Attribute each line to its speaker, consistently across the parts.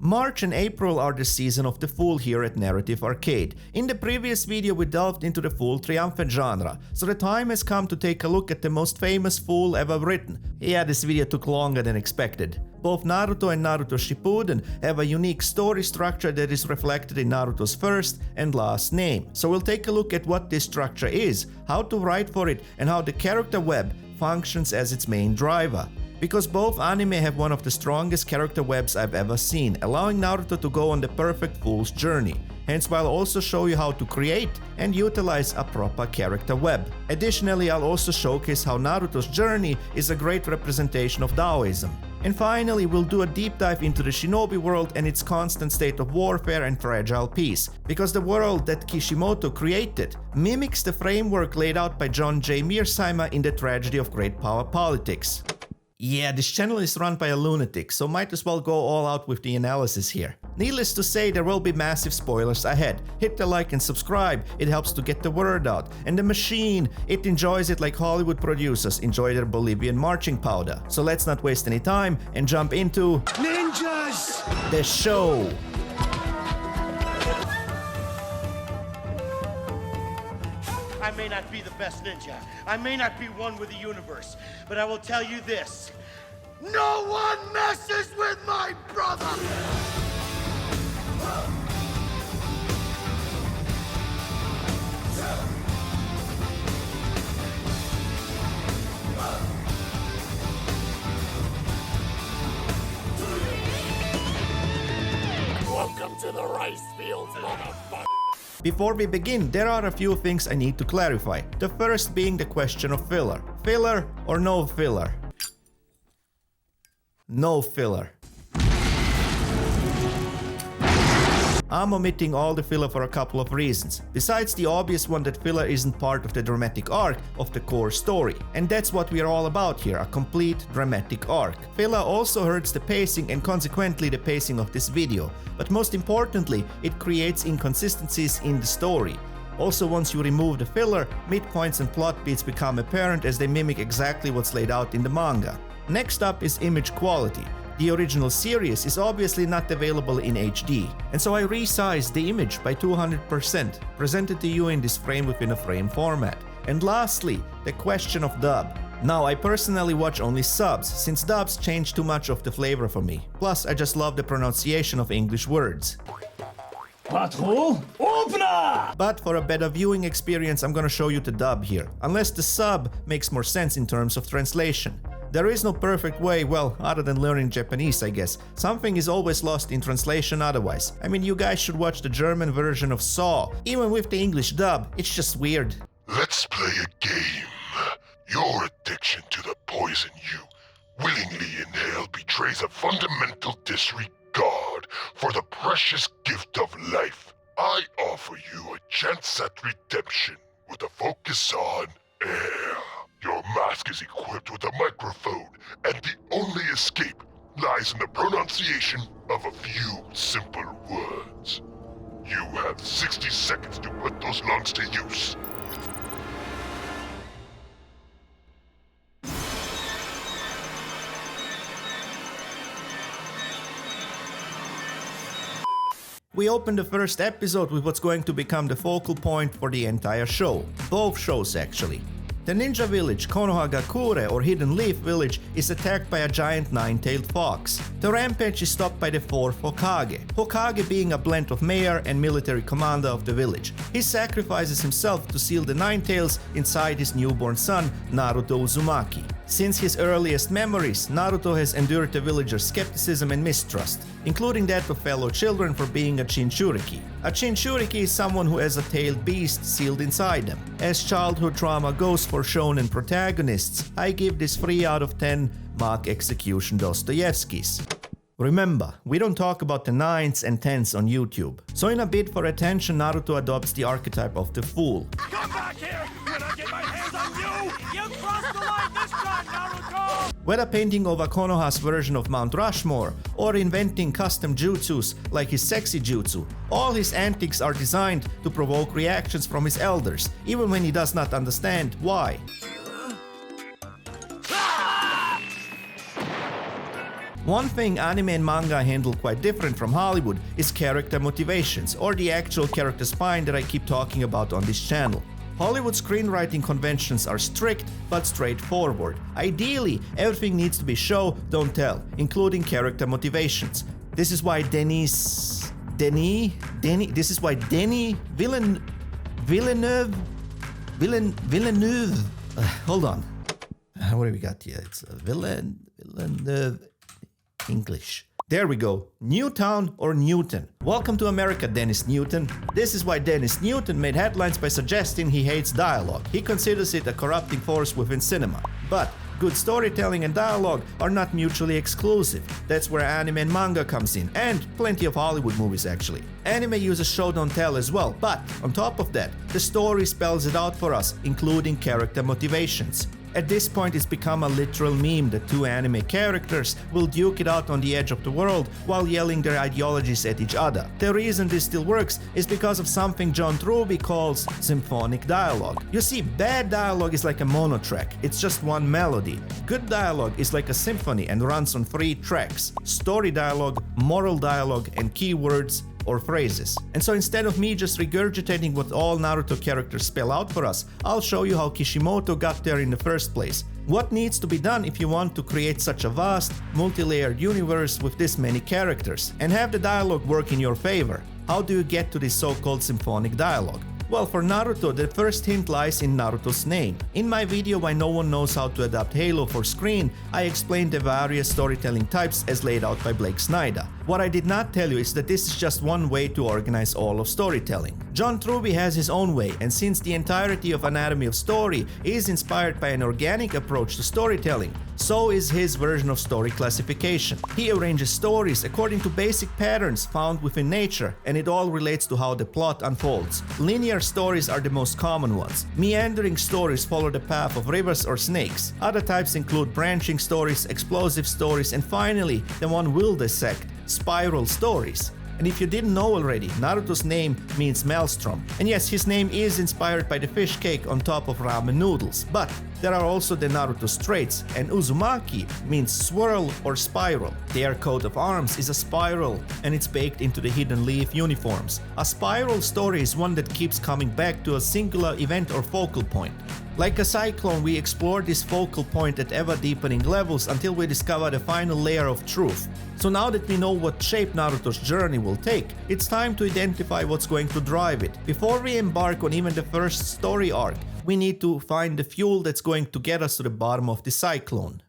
Speaker 1: March and April are the season of the Fool here at Narrative Arcade. In the previous video we delved into the Fool triumphant genre, so the time has come to take a look at the most famous Fool ever written. Yeah, this video took longer than expected. Both Naruto and Naruto Shippuden have a unique story structure that is reflected in Naruto's first and last name. So we'll take a look at what this structure is, how to write for it, and how the character web functions as its main driver. Because both anime have one of the strongest character webs I've ever seen, allowing Naruto to go on the perfect Fool's journey. Hence I'll also show you how to create and utilize a proper character web. Additionally, I'll also showcase how Naruto's journey is a great representation of Taoism. And finally, we'll do a deep dive into the Shinobi world and its constant state of warfare and fragile peace, because the world that Kishimoto created mimics the framework laid out by John J. Mearsheimer in The Tragedy of Great Power Politics. Yeah, this channel is run by a lunatic, so might as well go all out with the analysis here. Needless to say, there will be massive spoilers ahead. Hit the like and subscribe, it helps to get the word out. And the machine, it enjoys it like Hollywood producers enjoy their Bolivian marching powder. So let's not waste any time and jump into Ninjas! The show!
Speaker 2: I may not be the best ninja, I may not be one with the universe, but I will tell you this: no one messes with my brother!
Speaker 3: Welcome to the rice fields, motherfucker!
Speaker 1: Before we begin, there are a few things I need to clarify. The first being the question of filler. Filler or no filler? No filler. I'm omitting all the filler for a couple of reasons, besides the obvious one that filler isn't part of the dramatic arc of the core story. And that's what we are all about here, a complete dramatic arc. Filler also hurts the pacing and consequently the pacing of this video, but most importantly, it creates inconsistencies in the story. Also, once you remove the filler, midpoints and plot beats become apparent as they mimic exactly what's laid out in the manga. Next up is image quality. The original series is obviously not available in HD, and so I resized the image by 200%, presented to you in this frame within a frame format. And lastly, the question of dub. Now, I personally watch only subs, since dubs change too much of the flavor for me. Plus, I just love the pronunciation of English words.
Speaker 3: Patrol, opener!
Speaker 1: But for a better viewing experience, I'm gonna show you the dub here, unless the sub makes more sense in terms of translation. There is no perfect way, well, other than learning Japanese, I guess. Something is always lost in translation otherwise. I mean, you guys should watch the German version of Saw. Even with the English dub, it's just weird.
Speaker 4: Let's play a game. Your addiction to the poison you willingly inhale betrays a fundamental disregard for the precious gift of life. I offer you a chance at redemption with a focus on air. Your mask is equipped with a microphone, and the only escape lies in the pronunciation of a few simple words. You have 60 seconds to put those lungs to use.
Speaker 1: We open the first episode with what's going to become the focal point for the entire show. Both shows, actually. The ninja village, Konohagakure or Hidden Leaf Village, is attacked by a giant nine-tailed fox. The rampage is stopped by the fourth Hokage. Hokage being a blend of mayor and military commander of the village. He sacrifices himself to seal the nine tails inside his newborn son, Naruto Uzumaki. Since his earliest memories, Naruto has endured the villagers' skepticism and mistrust, including that of fellow children for being a Jinchuriki. A Jinchuriki is someone who has a tailed beast sealed inside them. As childhood trauma goes for shonen protagonists, I give this 3 out of 10 mock execution Dostoevskys. Remember, we don't talk about the 9s and 10s on YouTube. So in a bid for attention, Naruto adopts the archetype of the Fool.
Speaker 3: Come back here! When I get my hands on you, you crossed the line this time, Naruto!
Speaker 1: Whether painting over Konoha's version of Mount Rushmore, or inventing custom jutsus like his sexy jutsu, all his antics are designed to provoke reactions from his elders, even when he does not understand why. One thing anime and manga handle quite different from Hollywood is character motivations, or the actual character spine that I keep talking about on this channel. Hollywood screenwriting conventions are strict but straightforward. Ideally, everything needs to be show, don't tell, including character motivations. This is why Denis Villeneuve. Hold on. What do we got here? It's Villeneuve English. There we go. Newtown or Newton. Welcome to America, Dennis Newton. This is why Dennis Newton made headlines by suggesting he hates dialogue. He considers it a corrupting force within cinema. But good storytelling and dialogue are not mutually exclusive. That's where anime and manga comes in, and plenty of Hollywood movies actually. Anime uses show don't tell as well, but on top of that, the story spells it out for us, including character motivations. At this point, it's become a literal meme that two anime characters will duke it out on the edge of the world while yelling their ideologies at each other. The reason this still works is because of something John Truby calls symphonic dialogue. You see, bad dialogue is like a monotrack, it's just one melody. Good dialogue is like a symphony and runs on 3 tracks: story dialogue, moral dialogue, and keywords or phrases. And so instead of me just regurgitating what all Naruto characters spell out for us, I'll show you how Kishimoto got there in the first place. What needs to be done if you want to create such a vast, multi-layered universe with this many characters, and have the dialogue work in your favor? How do you get to this so-called symphonic dialogue? Well, for Naruto, the first hint lies in Naruto's name. In my video Why No One Knows How to Adapt Halo for Screen, I explained the various storytelling types as laid out by Blake Snyder. What I did not tell you is that this is just one way to organize all of storytelling. John Truby has his own way, and since the entirety of Anatomy of Story is inspired by an organic approach to storytelling, so is his version of story classification. He arranges stories according to basic patterns found within nature, and it all relates to how the plot unfolds. Linear stories are the most common ones. Meandering stories follow the path of rivers or snakes. Other types include branching stories, explosive stories, and finally, the one we'll dissect, spiral stories. And if you didn't know already, Naruto's name means maelstrom. And yes, his name is inspired by the fish cake on top of ramen noodles. But there are also the Naruto Straits, and Uzumaki means swirl or spiral. Their coat of arms is a spiral, and it's baked into the Hidden Leaf uniforms. A spiral story is one that keeps coming back to a singular event or focal point. Like a cyclone, we explore this focal point at ever-deepening levels until we discover the final layer of truth. So now that we know what shape Naruto's journey will take, it's time to identify what's going to drive it. Before we embark on even the first story arc, we need to find the fuel that's going to get us to the bottom of the cyclone.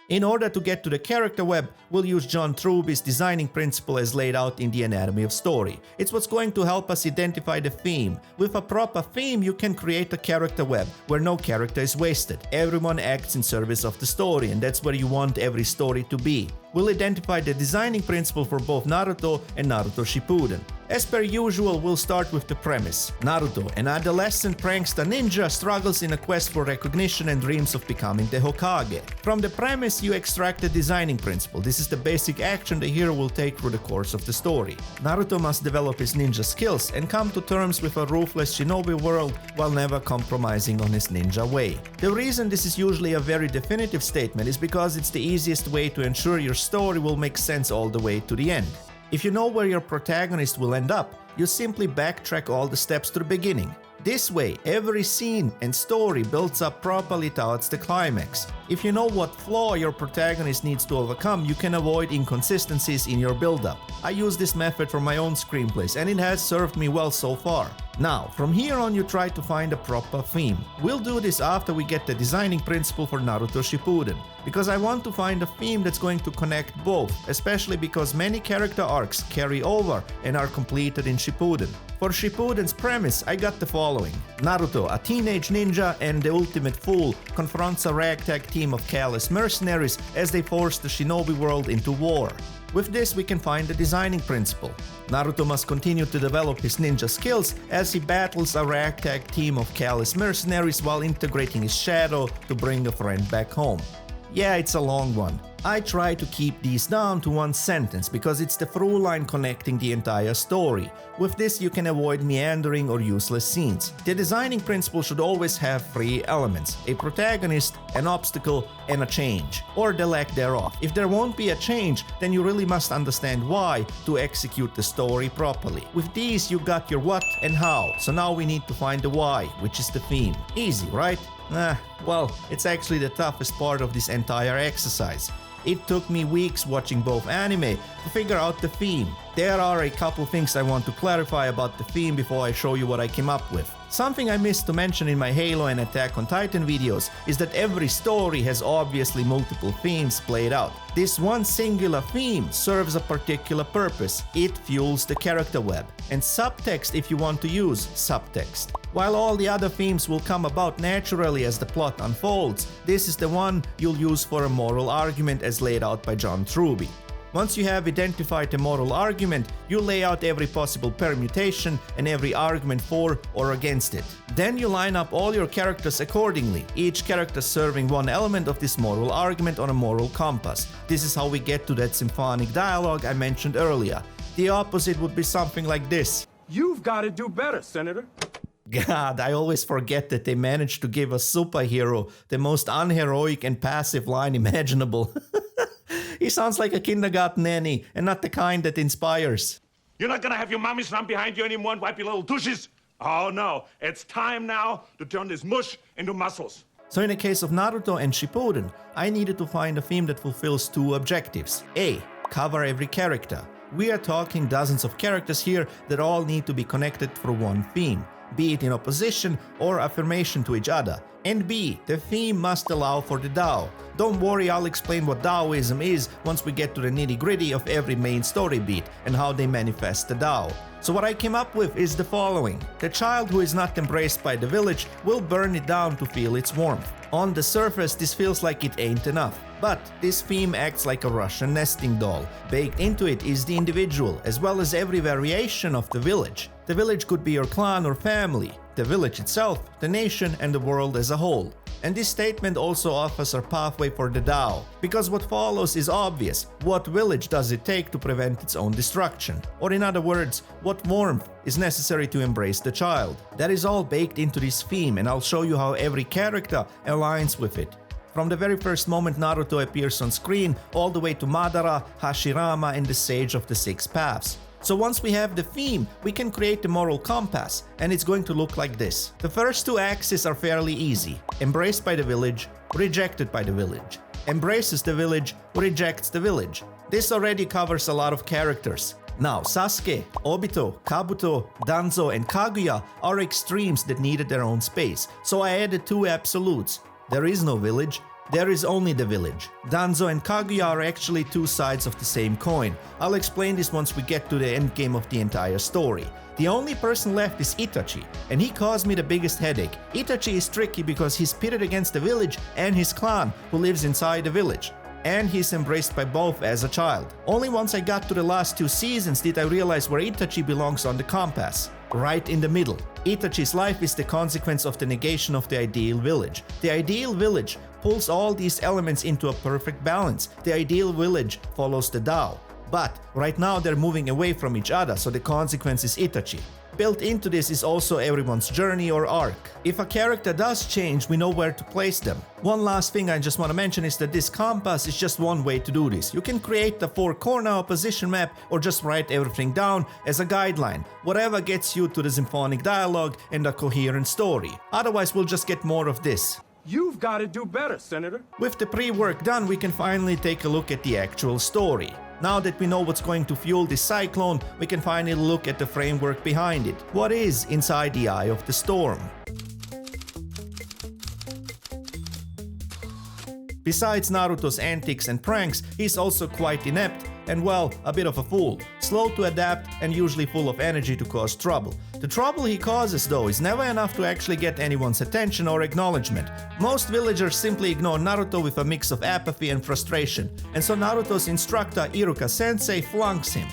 Speaker 1: In order to get to the character web, we'll use John Truby's designing principle as laid out in the Anatomy of Story. It's what's going to help us identify the theme. With a proper theme, you can create a character web where no character is wasted. Everyone acts in service of the story, and that's where you want every story to be. We'll identify the designing principle for both Naruto and Naruto Shippuden. As per usual, we'll start with the premise. Naruto, an adolescent prankster ninja, struggles in a quest for recognition and dreams of becoming the Hokage. From the premise, you extract the designing principle. This is the basic action the hero will take through the course of the story. Naruto must develop his ninja skills and come to terms with a ruthless shinobi world while never compromising on his ninja way. The reason this is usually a very definitive statement is because it's the easiest way to ensure your story will make sense all the way to the end. If you know where your protagonist will end up, you simply backtrack all the steps to the beginning. This way, every scene and story builds up properly towards the climax. If you know what flaw your protagonist needs to overcome, you can avoid inconsistencies in your build-up. I use this method for my own screenplays, and it has served me well so far. Now, from here on, you try to find a proper theme. We'll do this after we get the designing principle for Naruto Shippuden, because I want to find a theme that's going to connect both, especially because many character arcs carry over and are completed in Shippuden. For Shippuden's premise, I got the following. Naruto, a teenage ninja and the ultimate fool, confronts a ragtag team of callous mercenaries as they force the shinobi world into war. With this, we can find the designing principle. Naruto must continue to develop his ninja skills as he battles a ragtag team of callous mercenaries while integrating his shadow to bring a friend back home. Yeah, it's a long one. I try to keep these down to one sentence because it's the through line connecting the entire story. With this you can avoid meandering or useless scenes. The designing principle should always have three elements: a protagonist, an obstacle, and a change, or the lack thereof. If there won't be a change, then you really must understand why to execute the story properly. With these you got your what and how, so now we need to find the why, which is the theme. Easy, right? Well, it's actually the toughest part of this entire exercise. It took me weeks watching both anime to figure out the theme. There are a couple things I want to clarify about the theme before I show you what I came up with. Something I missed to mention in my Halo and Attack on Titan videos is that every story has obviously multiple themes played out. This one singular theme serves a particular purpose. It fuels the character web. And subtext if you want to use subtext. While all the other themes will come about naturally as the plot unfolds, this is the one you'll use for a moral argument as laid out by John Truby. Once you have identified the moral argument, you lay out every possible permutation and every argument for or against it. Then you line up all your characters accordingly, each character serving one element of this moral argument on a moral compass. This is how we get to that symphonic dialogue I mentioned earlier. The opposite would be something like this.
Speaker 3: You've got to do better, Senator.
Speaker 1: God, I always forget that they managed to give a superhero the most unheroic and passive line imaginable. He sounds like a kindergarten nanny, and not the kind that inspires.
Speaker 3: You're not gonna have your mommies run behind you anymore and wipe your little douches? Oh no, it's time now to turn this mush into muscles.
Speaker 1: So in the case of Naruto and Shippuden, I needed to find a theme that fulfills two objectives. A. Cover every character. We are talking dozens of characters here that all need to be connected through one theme, be it in opposition or affirmation to each other. And B, the theme must allow for the Tao. Don't worry, I'll explain what Taoism is once we get to the nitty-gritty of every main story beat and how they manifest the Tao. So what I came up with is the following. The child who is not embraced by the village will burn it down to feel its warmth. On the surface, this feels like it ain't enough. But this theme acts like a Russian nesting doll. Baked into it is the individual, as well as every variation of the village. The village could be your clan or family, the village itself, the nation, and the world as a whole. And this statement also offers a pathway for the Tao, because what follows is obvious. What village does it take to prevent its own destruction? Or in other words, what warmth is necessary to embrace the child? That is all baked into this theme, and I'll show you how every character aligns with it. From the very first moment Naruto appears on screen, all the way to Madara, Hashirama, and the Sage of the Six Paths. So once we have the theme, we can create the moral compass, and it's going to look like this. The first two axes are fairly easy. Embraced by the village, rejected by the village. Embraces the village, rejects the village. This already covers a lot of characters. Now, Sasuke, Obito, Kabuto, Danzo, and Kaguya are extremes that needed their own space, so I added two absolutes. There is no village. There is only the village. Danzo and Kaguya are actually two sides of the same coin. I'll explain this once we get to the endgame of the entire story. The only person left is Itachi, and he caused me the biggest headache. Itachi is tricky because he's pitted against the village and his clan, who lives inside the village. And he's embraced by both as a child. Only once I got to the last two seasons did I realize where Itachi belongs on the compass. Right in the middle. Itachi's life is the consequence of the negation of the ideal village. The ideal village pulls all these elements into a perfect balance. The ideal village follows the Tao. But right now they're moving away from each other, so the consequence is Itachi. Built into this is also everyone's journey or arc. If a character does change, we know where to place them. One last thing I just want to mention is that this compass is just one way to do this. You can create the four-corner opposition map or just write everything down as a guideline, whatever gets you to the symphonic dialogue and a coherent story. Otherwise, we'll just get more of this.
Speaker 3: You've got to do better, Senator.
Speaker 1: With the pre-work done, we can finally take a look at the actual story. Now that we know what's going to fuel this cyclone, we can finally look at the framework behind it. What is inside the eye of the storm? Besides Naruto's antics and pranks, he's also quite inept and, well, a bit of a fool. Slow to adapt and usually full of energy to cause trouble. The trouble he causes, though, is never enough to actually get anyone's attention or acknowledgement. Most villagers simply ignore Naruto with a mix of apathy and frustration, and so Naruto's instructor Iruka-sensei flunks him.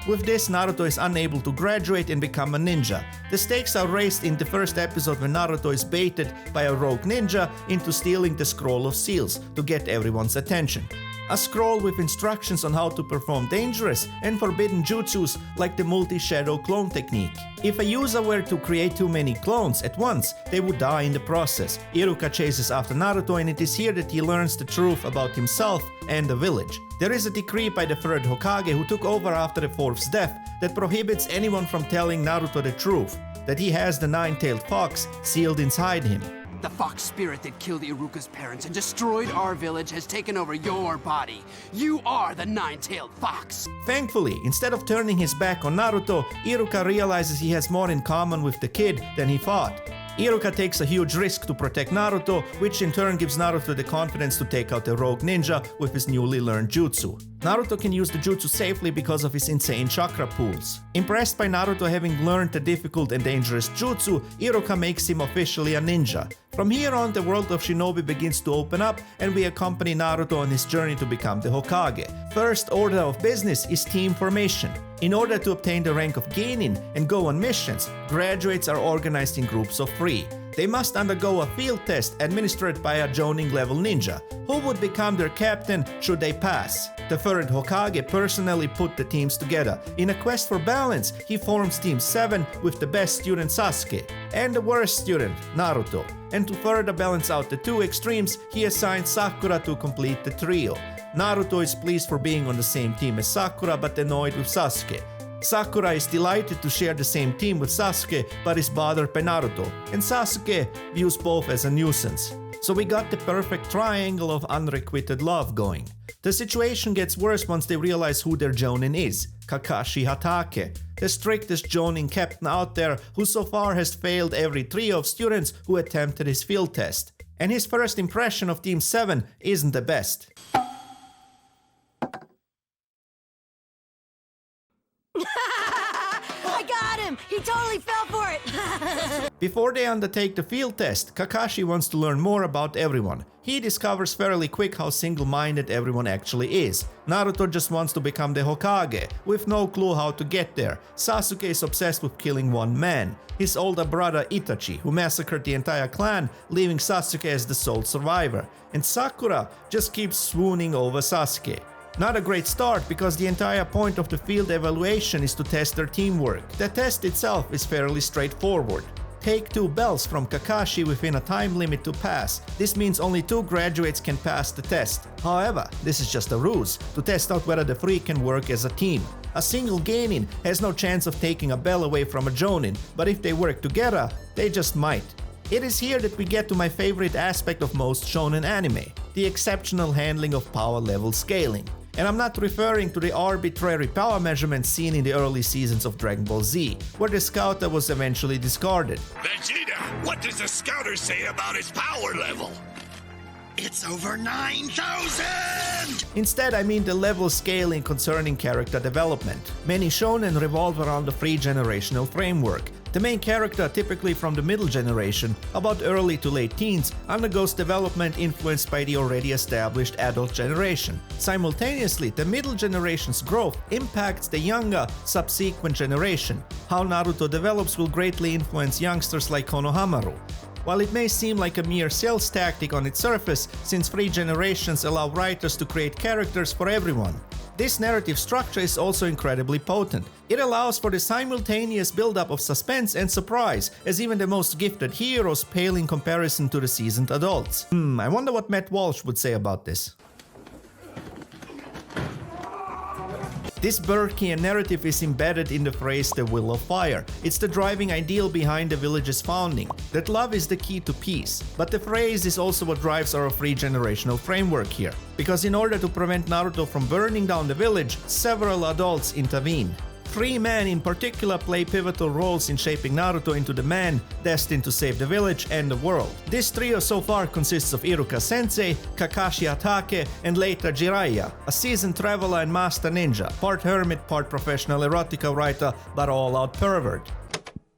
Speaker 1: With this, Naruto is unable to graduate and become a ninja. The stakes are raised in the first episode when Naruto is baited by a rogue ninja into stealing the Scroll of Seals to get everyone's attention. a scroll with instructions on how to perform dangerous and forbidden jutsus like the multi-shadow clone technique. If a user were to create too many clones at once, they would die in the process. Iruka chases after Naruto, and it is here that he learns the truth about himself and the village. There is a decree by the third Hokage, who took over after the fourth's death, that prohibits anyone from telling Naruto the truth, that he has the nine-tailed fox sealed inside him.
Speaker 5: The fox spirit that killed Iruka's parents and destroyed our village has taken over your body. You are the nine-tailed fox.
Speaker 1: Thankfully, instead of turning his back on Naruto, Iruka realizes he has more in common with the kid than he thought. Iruka takes a huge risk to protect Naruto, which in turn gives Naruto the confidence to take out a rogue ninja with his newly learned jutsu. Naruto can use the jutsu safely because of his insane chakra pools. Impressed by Naruto having learned the difficult and dangerous jutsu, Iruka makes him officially a ninja. From here on, the world of Shinobi begins to open up, and we accompany Naruto on his journey to become the Hokage. First order of business is team formation. In order to obtain the rank of Genin and go on missions, graduates are organized in groups of 3. They must undergo a field test administered by a Jonin level ninja, who would become their captain should they pass. The third Hokage personally put the teams together. In a quest for balance, he forms Team 7 with the best student Sasuke and the worst student Naruto. And to further balance out the two extremes, he assigns Sakura to complete the trio. Naruto is pleased for being on the same team as Sakura but annoyed with Sasuke. Sakura is delighted to share the same team with Sasuke but is bothered by Naruto, and Sasuke views both as a nuisance. So we got the perfect triangle of unrequited love going. The situation gets worse once they realize who their Jonin is, Kakashi Hatake, the strictest Jonin captain out there who so far has failed every trio of students who attempted his field test. And his first impression of Team 7 isn't the best.
Speaker 6: I got him! He totally fell for it!
Speaker 1: Before they undertake the field test, Kakashi wants to learn more about everyone. He discovers fairly quick how single-minded everyone actually is. Naruto just wants to become the Hokage, with no clue how to get there. Sasuke is obsessed with killing one man, his older brother Itachi, who massacred the entire clan, leaving Sasuke as the sole survivor. And Sakura just keeps swooning over Sasuke. Not a great start, because the entire point of the field evaluation is to test their teamwork. The test itself is fairly straightforward. Take 2 bells from Kakashi within a time limit to pass. This means only 2 graduates can pass the test. However, this is just a ruse to test out whether the 3 can work as a team. A single Genin has no chance of taking a bell away from a Jonin, but if they work together, they just might. It is here that we get to my favorite aspect of most shonen anime, the exceptional handling of power level scaling. And I'm not referring to the arbitrary power measurements seen in the early seasons of Dragon Ball Z, where the Scouter was eventually discarded.
Speaker 7: Vegeta, what does the Scouter say about his power level? It's over 9,000!
Speaker 1: Instead, I mean the level scaling concerning character development. Many shonen revolve around the 3-generational framework. The main character, typically from the middle generation, about early to late teens, undergoes development influenced by the already established adult generation. Simultaneously, the middle generation's growth impacts the younger, subsequent generation. How Naruto develops will greatly influence youngsters like Konohamaru. While it may seem like a mere sales tactic on its surface, since 3 generations allow writers to create characters for everyone. This narrative structure is also incredibly potent. It allows for the simultaneous build-up of suspense and surprise, as even the most gifted heroes pale in comparison to the seasoned adults. I wonder what Matt Walsh would say about this. This Burkean narrative is embedded in the phrase "the will of fire." It's the driving ideal behind the village's founding, that love is the key to peace. But the phrase is also what drives our 3-generational framework here. Because in order to prevent Naruto from burning down the village, several adults intervene. 3 men in particular play pivotal roles in shaping Naruto into the man destined to save the village and the world. This trio so far consists of Iruka Sensei, Kakashi Hatake, and later Jiraiya, a seasoned traveler and master ninja, part hermit, part professional erotica writer, but all-out pervert.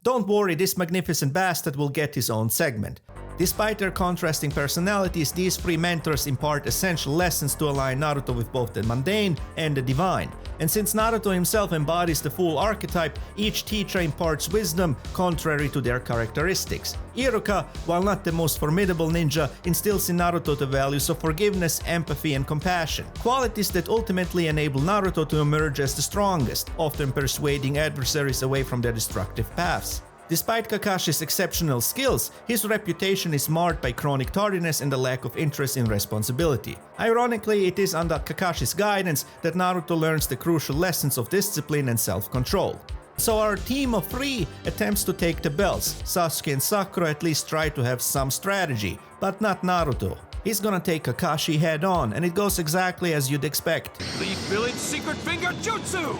Speaker 1: Don't worry, this magnificent bastard will get his own segment. Despite their contrasting personalities, these 3 mentors impart essential lessons to align Naruto with both the mundane and the divine. And since Naruto himself embodies the full archetype, each teacher imparts wisdom contrary to their characteristics. Iruka, while not the most formidable ninja, instills in Naruto the values of forgiveness, empathy, and compassion. Qualities that ultimately enable Naruto to emerge as the strongest, often persuading adversaries away from their destructive paths. Despite Kakashi's exceptional skills, his reputation is marred by chronic tardiness and a lack of interest in responsibility. Ironically, it is under Kakashi's guidance that Naruto learns the crucial lessons of discipline and self-control. So our team of 3 attempts to take the belts. Sasuke and Sakura at least try to have some strategy, but not Naruto. He's gonna take Kakashi head on, and it goes exactly as you'd expect.
Speaker 5: Leaf Village Secret Finger Jutsu!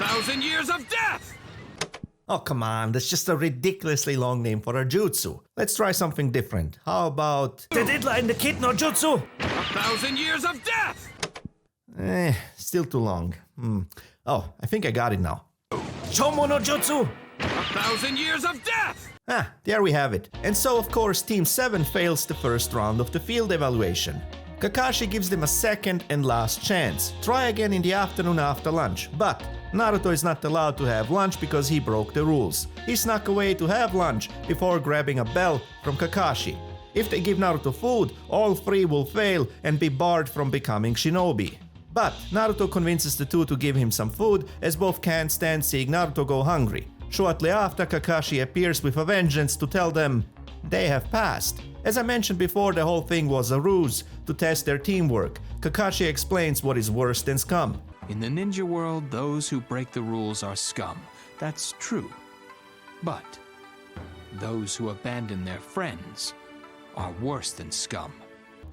Speaker 5: 1,000 years of death!
Speaker 1: Oh come on, that's just a ridiculously long name for a jutsu. Let's try something different. How about the deadline, the kid no jutsu?
Speaker 5: 1,000 years of death!
Speaker 1: Still too long. Oh, I think I got it now. Chomo no jutsu!
Speaker 5: 1,000 years of death!
Speaker 1: Ah, there we have it. And so of course Team 7 fails the first round of the field evaluation. Kakashi gives them a second and last chance. Try again in the afternoon after lunch, but Naruto is not allowed to have lunch because he broke the rules. He snuck away to have lunch before grabbing a bell from Kakashi. If they give Naruto food, all 3 will fail and be barred from becoming shinobi. But Naruto convinces the 2 to give him some food, as both can't stand seeing Naruto go hungry. Shortly after, Kakashi appears with a vengeance to tell them they have passed. As I mentioned before, the whole thing was a ruse to test their teamwork. Kakashi explains what is worse than scum.
Speaker 8: In the ninja world, those who break the rules are scum. That's true. But those who abandon their friends are worse than scum.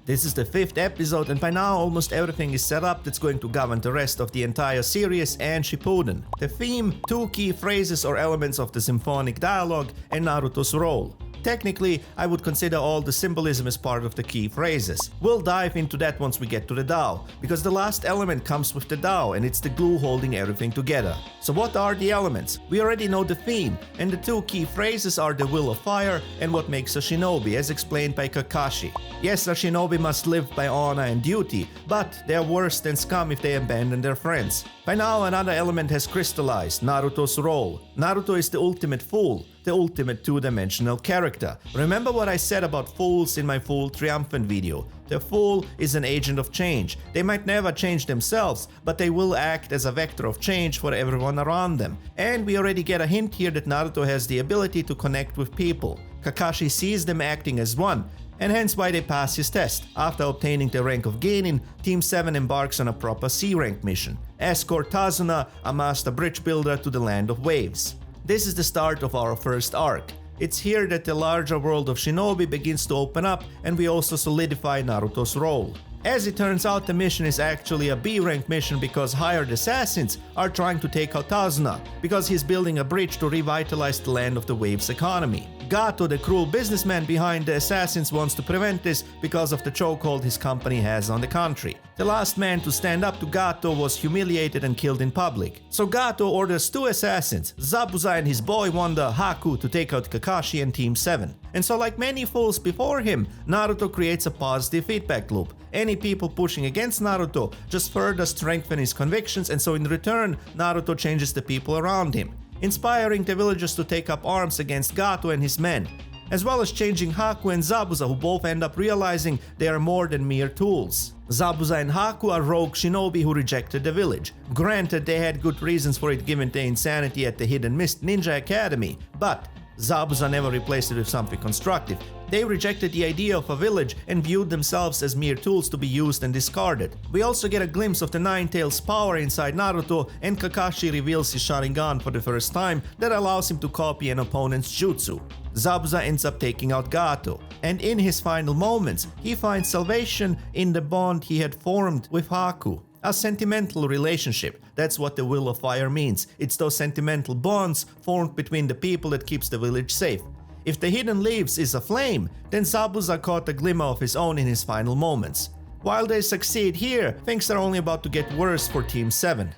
Speaker 1: This is the 5th episode, and by now almost everything is set up that's going to govern the rest of the entire series and Shippuden. The theme, 2 key phrases or elements of the symphonic dialogue, and Naruto's role. Technically, I would consider all the symbolism as part of the key phrases. We'll dive into that once we get to the Tao, because the last element comes with the Tao and it's the glue holding everything together. So what are the elements? We already know the theme, and the 2 key phrases are the will of fire and what makes a shinobi, as explained by Kakashi. Yes, a shinobi must live by honor and duty, but they're worse than scum if they abandon their friends. By now another element has crystallized, Naruto's role. Naruto is the ultimate fool, the ultimate 2-dimensional character. Remember what I said about fools in my Fool Triumphant video. The fool is an agent of change. They might never change themselves, but they will act as a vector of change for everyone around them. And we already get a hint here that Naruto has the ability to connect with people. Kakashi sees them acting as one, and hence why they pass his test. After obtaining the rank of Genin, Team 7 embarks on a proper C-rank mission. Escort Tazuna, a master bridge builder, to the Land of Waves. This is the start of our first arc. It's here that the larger world of Shinobi begins to open up, and we also solidify Naruto's role. As it turns out, the mission is actually a B-rank mission because hired assassins are trying to take out Tazuna, because he's building a bridge to revitalize the Land of the Waves economy. Gato, the cruel businessman behind the assassins, wants to prevent this because of the chokehold his company has on the country. The last man to stand up to Gato was humiliated and killed in public. So Gato orders 2 assassins, Zabuza and his boy wonder Haku, to take out Kakashi and Team 7. And so, like many fools before him, Naruto creates a positive feedback loop. Any people pushing against Naruto just further strengthen his convictions, and so in return, Naruto changes the people around him, inspiring the villagers to take up arms against Gato and his men, as well as changing Haku and Zabuza, who both end up realizing they are more than mere tools. Zabuza and Haku are rogue shinobi who rejected the village. Granted, they had good reasons for it given the insanity at the Hidden Mist Ninja Academy, but Zabuza never replaced it with something constructive. They rejected the idea of a village and viewed themselves as mere tools to be used and discarded. We also get a glimpse of the Nine Tails' power inside Naruto, and Kakashi reveals his Sharingan for the first time that allows him to copy an opponent's jutsu. Zabuza ends up taking out Gato, and in his final moments, he finds salvation in the bond he had formed with Haku. A sentimental relationship. That's what the Will of Fire means. It's those sentimental bonds formed between the people that keeps the village safe. If the Hidden Leaves is a flame, then Zabuza caught a glimmer of his own in his final moments. While they succeed here, things are only about to get worse for Team 7.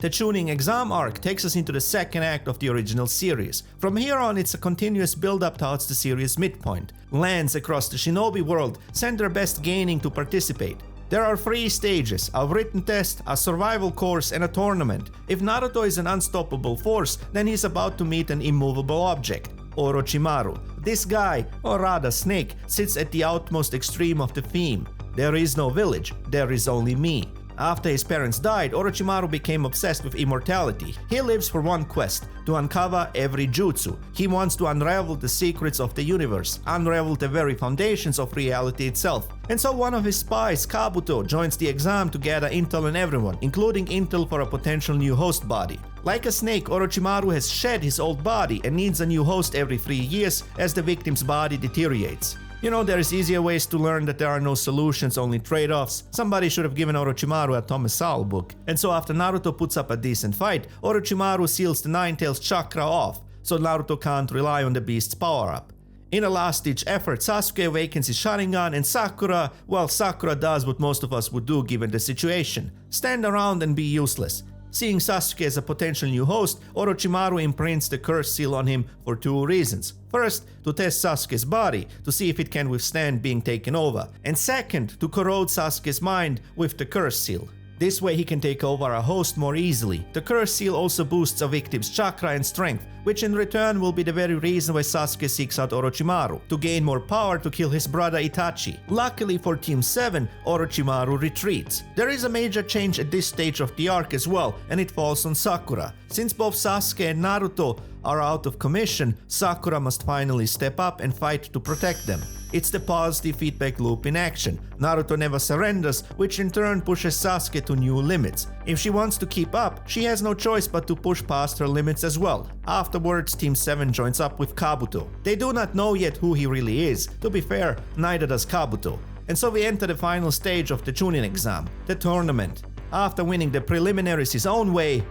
Speaker 1: The Chunin exam arc takes us into the second act of the original series. From here on, it's a continuous build-up towards the series' midpoint. Lands across the Shinobi world send their best gaining to participate. There are 3 stages, a written test, a survival course, and a tournament. If Naruto is an unstoppable force, then he's about to meet an immovable object, Orochimaru. This guy, or rather snake, sits at the outmost extreme of the theme. There is no village, there is only me. After his parents died, Orochimaru became obsessed with immortality. He lives for one quest, to uncover every jutsu. He wants to unravel the secrets of the universe, unravel the very foundations of reality itself. And so one of his spies, Kabuto, joins the exam to gather intel on everyone, including intel for a potential new host body. Like a snake, Orochimaru has shed his old body and needs a new host every 3 years as the victim's body deteriorates. You know, there is easier ways to learn that there are no solutions, only trade-offs. Somebody should have given Orochimaru a Thomas Sowell book. And so after Naruto puts up a decent fight, Orochimaru seals the Nine-Tails chakra off, so Naruto can't rely on the beast's power-up. In a last-ditch effort, Sasuke awakens his Sharingan and Sakura does what most of us would do given the situation. Stand around and be useless. Seeing Sasuke as a potential new host, Orochimaru imprints the curse seal on him for 2 reasons. First, to test Sasuke's body, to see if it can withstand being taken over. And second, to corrode Sasuke's mind with the curse seal. This way he can take over a host more easily. The curse seal also boosts a victim's chakra and strength, which in return will be the very reason why Sasuke seeks out Orochimaru, to gain more power to kill his brother Itachi. Luckily for Team 7, Orochimaru retreats. There is a major change at this stage of the arc as well, and it falls on Sakura. Since both Sasuke and Naruto are out of commission, Sakura must finally step up and fight to protect them. It's the positive feedback loop in action. Naruto never surrenders, which in turn pushes Sasuke to new limits. If she wants to keep up, she has no choice but to push past her limits as well. Afterwards, Team 7 joins up with Kabuto. They do not know yet who he really is. To be fair, neither does Kabuto. And so we enter the final stage of the Chunin exam, the tournament. After winning the preliminaries his own way,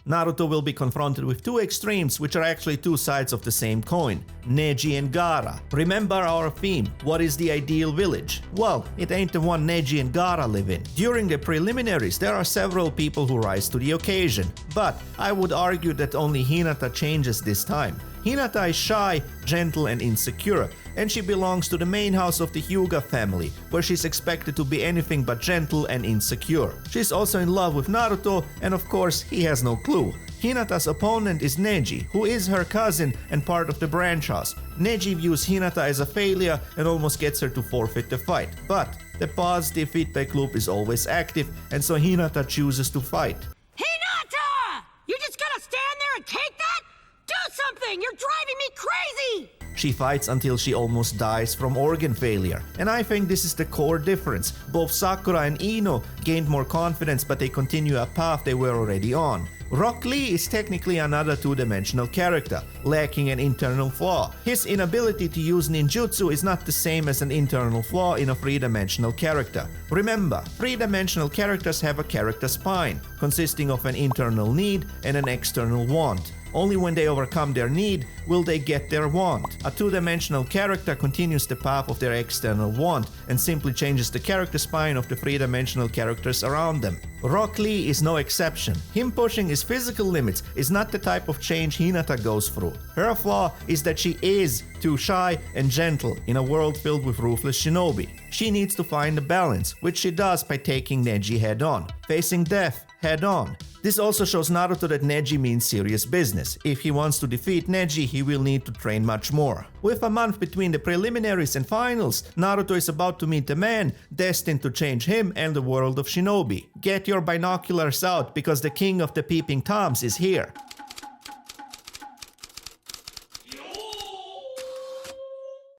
Speaker 1: Naruto will be confronted with 2 extremes, which are actually 2 sides of the same coin, Neji and Gaara. Remember our theme, what is the ideal village? Well, it ain't the one Neji and Gaara live in. During the preliminaries, there are several people who rise to the occasion, but I would argue that only Hinata changes this time. Hinata is shy, gentle and insecure, and she belongs to the main house of the Hyuga family, where she's expected to be anything but gentle and insecure. She's also in love with Naruto, and of course he has no clue. Hinata's opponent is Neji, who is her cousin and part of the branch house. Neji views Hinata as a failure and almost gets her to forfeit the fight, but the positive feedback loop is always active, and so Hinata chooses to fight.
Speaker 6: Hinata! You're just gonna stand there and take that? Do something! You're driving me crazy!
Speaker 1: She fights until she almost dies from organ failure. And I think this is the core difference. Both Sakura and Ino gained more confidence, but they continue a path they were already on. Rock Lee is technically another 2-dimensional character, lacking an internal flaw. His inability to use ninjutsu is not the same as an internal flaw in a 3-dimensional character. Remember, 3-dimensional characters have a character spine, consisting of an internal need and an external want. Only when they overcome their need will they get their want. A 2-dimensional character continues the path of their external want and simply changes the character spine of the 3-dimensional characters around them. Rock Lee is no exception. Him pushing his physical limits is not the type of change Hinata goes through. Her flaw is that she is too shy and gentle in a world filled with ruthless shinobi. She needs to find a balance, which she does by taking Neji head on, facing death head on. This also shows Naruto that Neji means serious business. If he wants to defeat Neji, he will need to train much more. With a month between the preliminaries and finals, Naruto is about to meet the man destined to change him and the world of shinobi. Get your binoculars out, because the king of the peeping toms is here.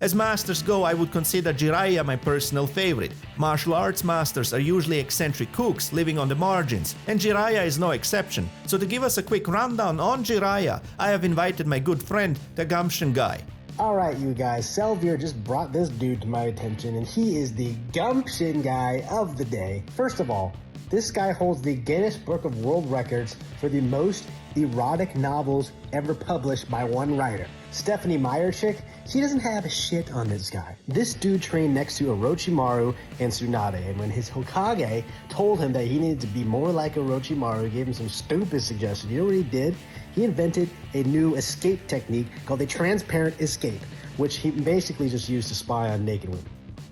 Speaker 1: As masters go, I would consider Jiraiya my personal favorite. Martial arts masters are usually eccentric kooks living on the margins, and Jiraiya is no exception. So to give us a quick rundown on Jiraiya, I have invited my good friend, the Gumption Guy.
Speaker 9: Alright you guys, Selvier just brought this dude to my attention, and he is the Gumption Guy of the day. First of all, this guy holds the Guinness Book of World Records for the most erotic novels ever published by one writer. Stephanie Meyerchick, she doesn't have shit on this guy. This dude trained next to Orochimaru and Tsunade, and when his Hokage told him that he needed to be more like Orochimaru, gave him some stupid suggestions. You know what he did? He invented a new escape technique called the transparent escape, which he basically just used to spy on naked women.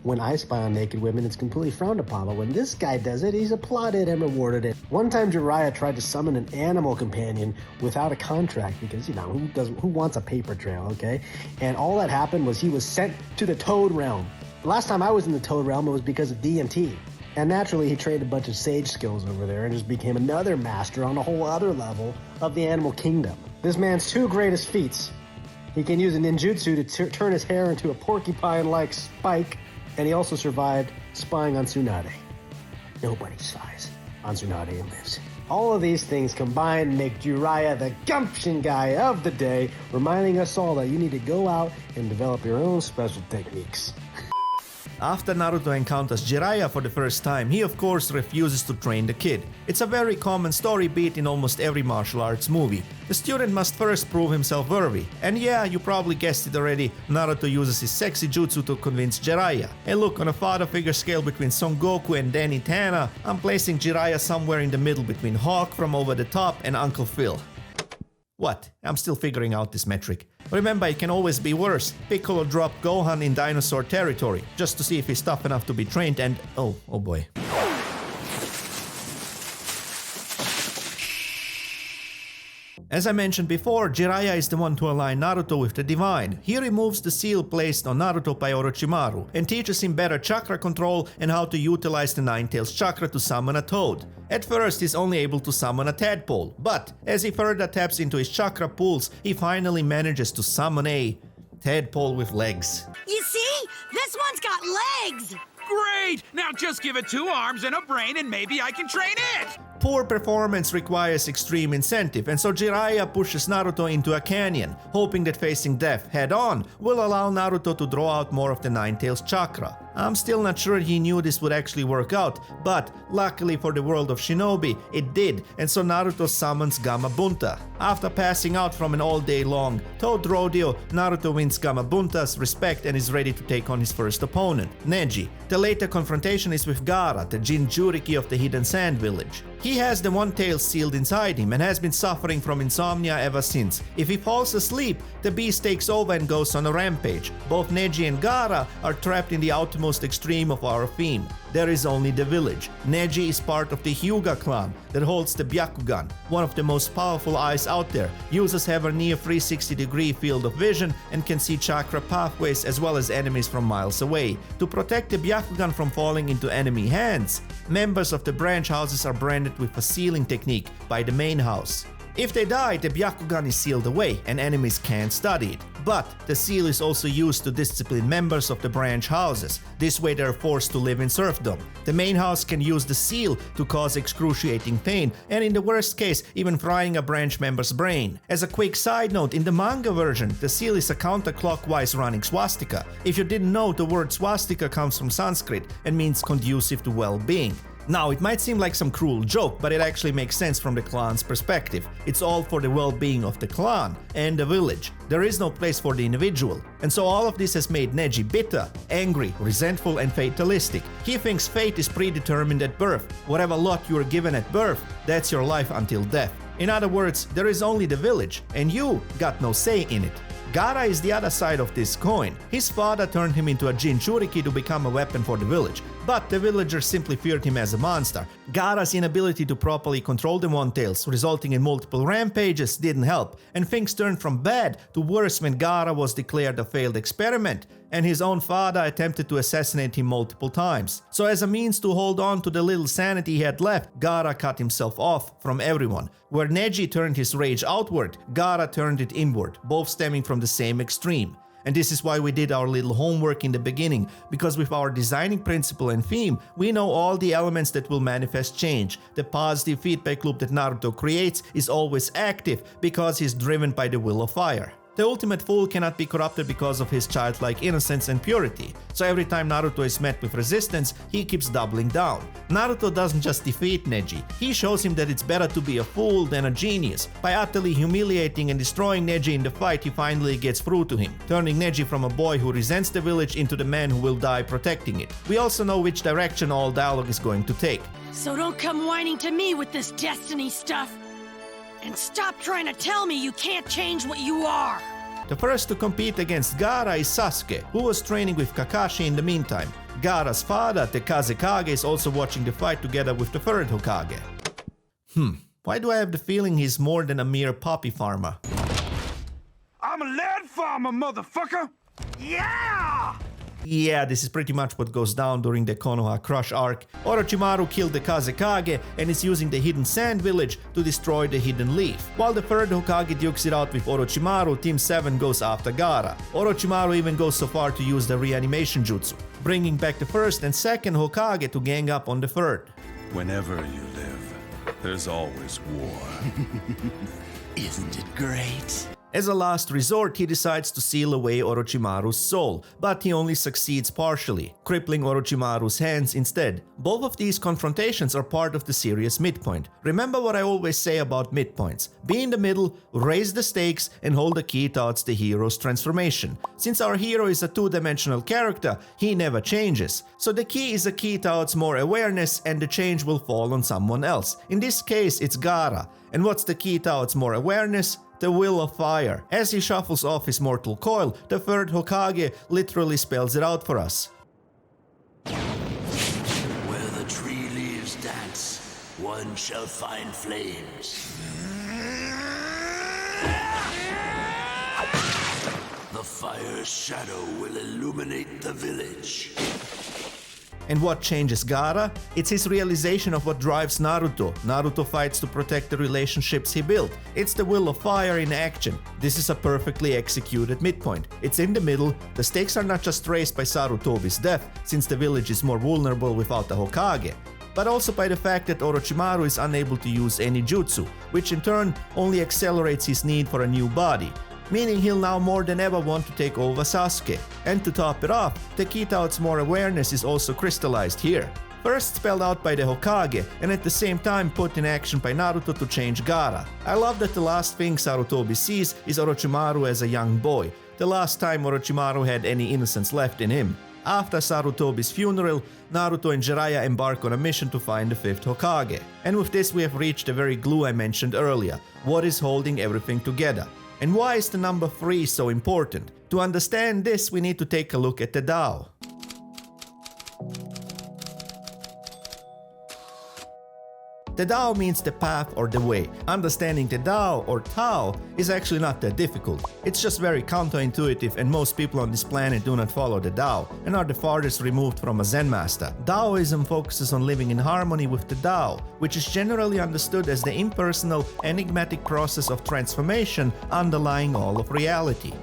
Speaker 9: When I spy on naked women, it's completely frowned upon, but when this guy does it, he's applauded and rewarded it. One time, Jiraiya tried to summon an animal companion without a contract because, who wants a paper trail, okay? And all that happened was he was sent to the Toad Realm. The last time I was in the Toad Realm, it was because of DMT. And naturally, he trained a bunch of sage skills over there and just became another master on a whole other level of the animal kingdom. This man's two greatest feats. He can use a ninjutsu to turn his hair into a porcupine-like spike, and he also survived spying on Tsunade. Nobody spies on Tsunade and lives. All of these things combined make Jiraiya the gumption guy of the day, reminding us all that you need to go out and develop your own special techniques.
Speaker 1: After Naruto encounters Jiraiya for the first time, he of course refuses to train the kid. It's a very common story beat in almost every martial arts movie. The student must first prove himself worthy. And yeah, you probably guessed it already, Naruto uses his sexy jutsu to convince Jiraiya. And look, on a father figure scale between Son Goku and Danny Tana, I'm placing Jiraiya somewhere in the middle between Hawk from Over the Top and Uncle Phil. What? I'm still figuring out this metric. Remember, it can always be worse. Piccolo dropped Gohan in dinosaur territory, just to see if he's tough enough to be trained and... oh boy. As I mentioned before, Jiraiya is the one to align Naruto with the divine. He removes the seal placed on Naruto by Orochimaru and teaches him better chakra control and how to utilize the Nine-Tails chakra to summon a toad. At first, he's only able to summon a tadpole, but as he further taps into his chakra pools, he finally manages to summon a tadpole with legs.
Speaker 6: You see? This one's got legs!
Speaker 10: Great! Now just give it 2 arms and a brain and maybe I can train it!
Speaker 1: Poor performance requires extreme incentive, and so Jiraiya pushes Naruto into a canyon, hoping that facing death head-on will allow Naruto to draw out more of the Nine-Tails chakra. I'm still not sure he knew this would actually work out, but luckily for the world of Shinobi, it did, and so Naruto summons Gamabunta. After passing out from an all-day long Toad Rodeo, Naruto wins Gamabunta's respect and is ready to take on his first opponent, Neji. The later confrontation is with Gaara, the Jinchuriki of the Hidden Sand Village. He has the One Tail sealed inside him and has been suffering from insomnia ever since. If he falls asleep, the beast takes over and goes on a rampage. Both Neji and Gaara are trapped in the outermost extreme of our theme. There is only the village. Neji is part of the Hyuga clan that holds the Byakugan, one of the most powerful eyes out there. Users have a near 360-degree field of vision and can see chakra pathways as well as enemies from miles away. To protect the Byakugan from falling into enemy hands, members of the branch houses are branded with a sealing technique by the main house. If they die, the Byakugan is sealed away and enemies can't study it. But the seal is also used to discipline members of the branch houses. This way they are forced to live in serfdom. The main house can use the seal to cause excruciating pain, and in the worst case, even frying a branch member's brain. As a quick side note, in the manga version, the seal is a counterclockwise running swastika. If you didn't know, the word swastika comes from Sanskrit and means conducive to well-being. Now, it might seem like some cruel joke, but it actually makes sense from the clan's perspective. It's all for the well-being of the clan and the village. There is no place for the individual. And so all of this has made Neji bitter, angry, resentful and fatalistic. He thinks fate is predetermined at birth. Whatever lot you are given at birth, that's your life until death. In other words, there is only the village, and you got no say in it. Gaara is the other side of this coin. His father turned him into a Jinchuriki to become a weapon for the village, but the villagers simply feared him as a monster. Gaara's inability to properly control the One Tails, resulting in multiple rampages, didn't help, and things turned from bad to worse when Gaara was declared a failed experiment, and his own father attempted to assassinate him multiple times. So as a means to hold on to the little sanity he had left, Gaara cut himself off from everyone. Where Neji turned his rage outward, Gaara turned it inward, both stemming from the same extreme. And this is why we did our little homework in the beginning, because with our designing principle and theme, we know all the elements that will manifest change. The positive feedback loop that Naruto creates is always active because he's driven by the will of fire. The ultimate fool cannot be corrupted because of his childlike innocence and purity, so every time Naruto is met with resistance, he keeps doubling down. Naruto doesn't just defeat Neji, he shows him that it's better to be a fool than a genius. By utterly humiliating and destroying Neji in the fight, he finally gets through to him, turning Neji from a boy who resents the village into the man who will die protecting it. We also know which direction all dialogue is going to take.
Speaker 6: So don't come whining to me with this destiny stuff. And stop trying to tell me you can't change what you are!
Speaker 1: The first to compete against Gaara is Sasuke, who was training with Kakashi in the meantime. Gaara's father, the Kazekage, is also watching the fight together with the third Hokage. Why do I have the feeling he's more than a mere poppy farmer?
Speaker 10: I'm a lead farmer, motherfucker! Yeah!
Speaker 1: Yeah, this is pretty much what goes down during the Konoha Crush arc. Orochimaru killed the Kazekage and is using the Hidden Sand Village to destroy the Hidden Leaf. While the third Hokage dukes it out with Orochimaru, Team 7 goes after Gaara. Orochimaru even goes so far to use the reanimation jutsu, bringing back the first and second Hokage to gang up on the third.
Speaker 11: Whenever you live, there's always war.
Speaker 7: Isn't it great?
Speaker 1: As a last resort, he decides to seal away Orochimaru's soul, but he only succeeds partially, crippling Orochimaru's hands instead. Both of these confrontations are part of the series' midpoint. Remember what I always say about midpoints: be in the middle, raise the stakes, and hold the key towards the hero's transformation. Since our hero is a two-dimensional character, he never changes. So the key is a key towards more awareness, and the change will fall on someone else. In this case, it's Gaara. And what's the key towards more awareness? The Will of Fire. As he shuffles off his mortal coil, the third Hokage literally spells it out for us.
Speaker 7: Where the tree leaves dance, one shall find flames. The fire's shadow will illuminate the village.
Speaker 1: And what changes Gaara? It's his realization of what drives Naruto. Naruto fights to protect the relationships he built. It's the Will of Fire in action. This is a perfectly executed midpoint. It's in the middle. The stakes are not just raised by Sarutobi's death, since the village is more vulnerable without the Hokage, but also by the fact that Orochimaru is unable to use any jutsu, which in turn only accelerates his need for a new body, meaning he'll now more than ever want to take over Sasuke. And to top it off, the key towards more awareness is also crystallized here. First spelled out by the Hokage, and at the same time put in action by Naruto to change Gaara. I love that the last thing Sarutobi sees is Orochimaru as a young boy, the last time Orochimaru had any innocence left in him. After Sarutobi's funeral, Naruto and Jiraiya embark on a mission to find the fifth Hokage. And with this we have reached the very glue I mentioned earlier. What is holding everything together? And why is the number 3 so important? To understand this, we need to take a look at the Tao. The Tao means the path or the way. Understanding the Tao or Tao is actually not that difficult. It's just very counterintuitive, and most people on this planet do not follow the Tao and are the farthest removed from a Zen master. Taoism focuses on living in harmony with the Tao, which is generally understood as the impersonal, enigmatic process of transformation underlying all of reality.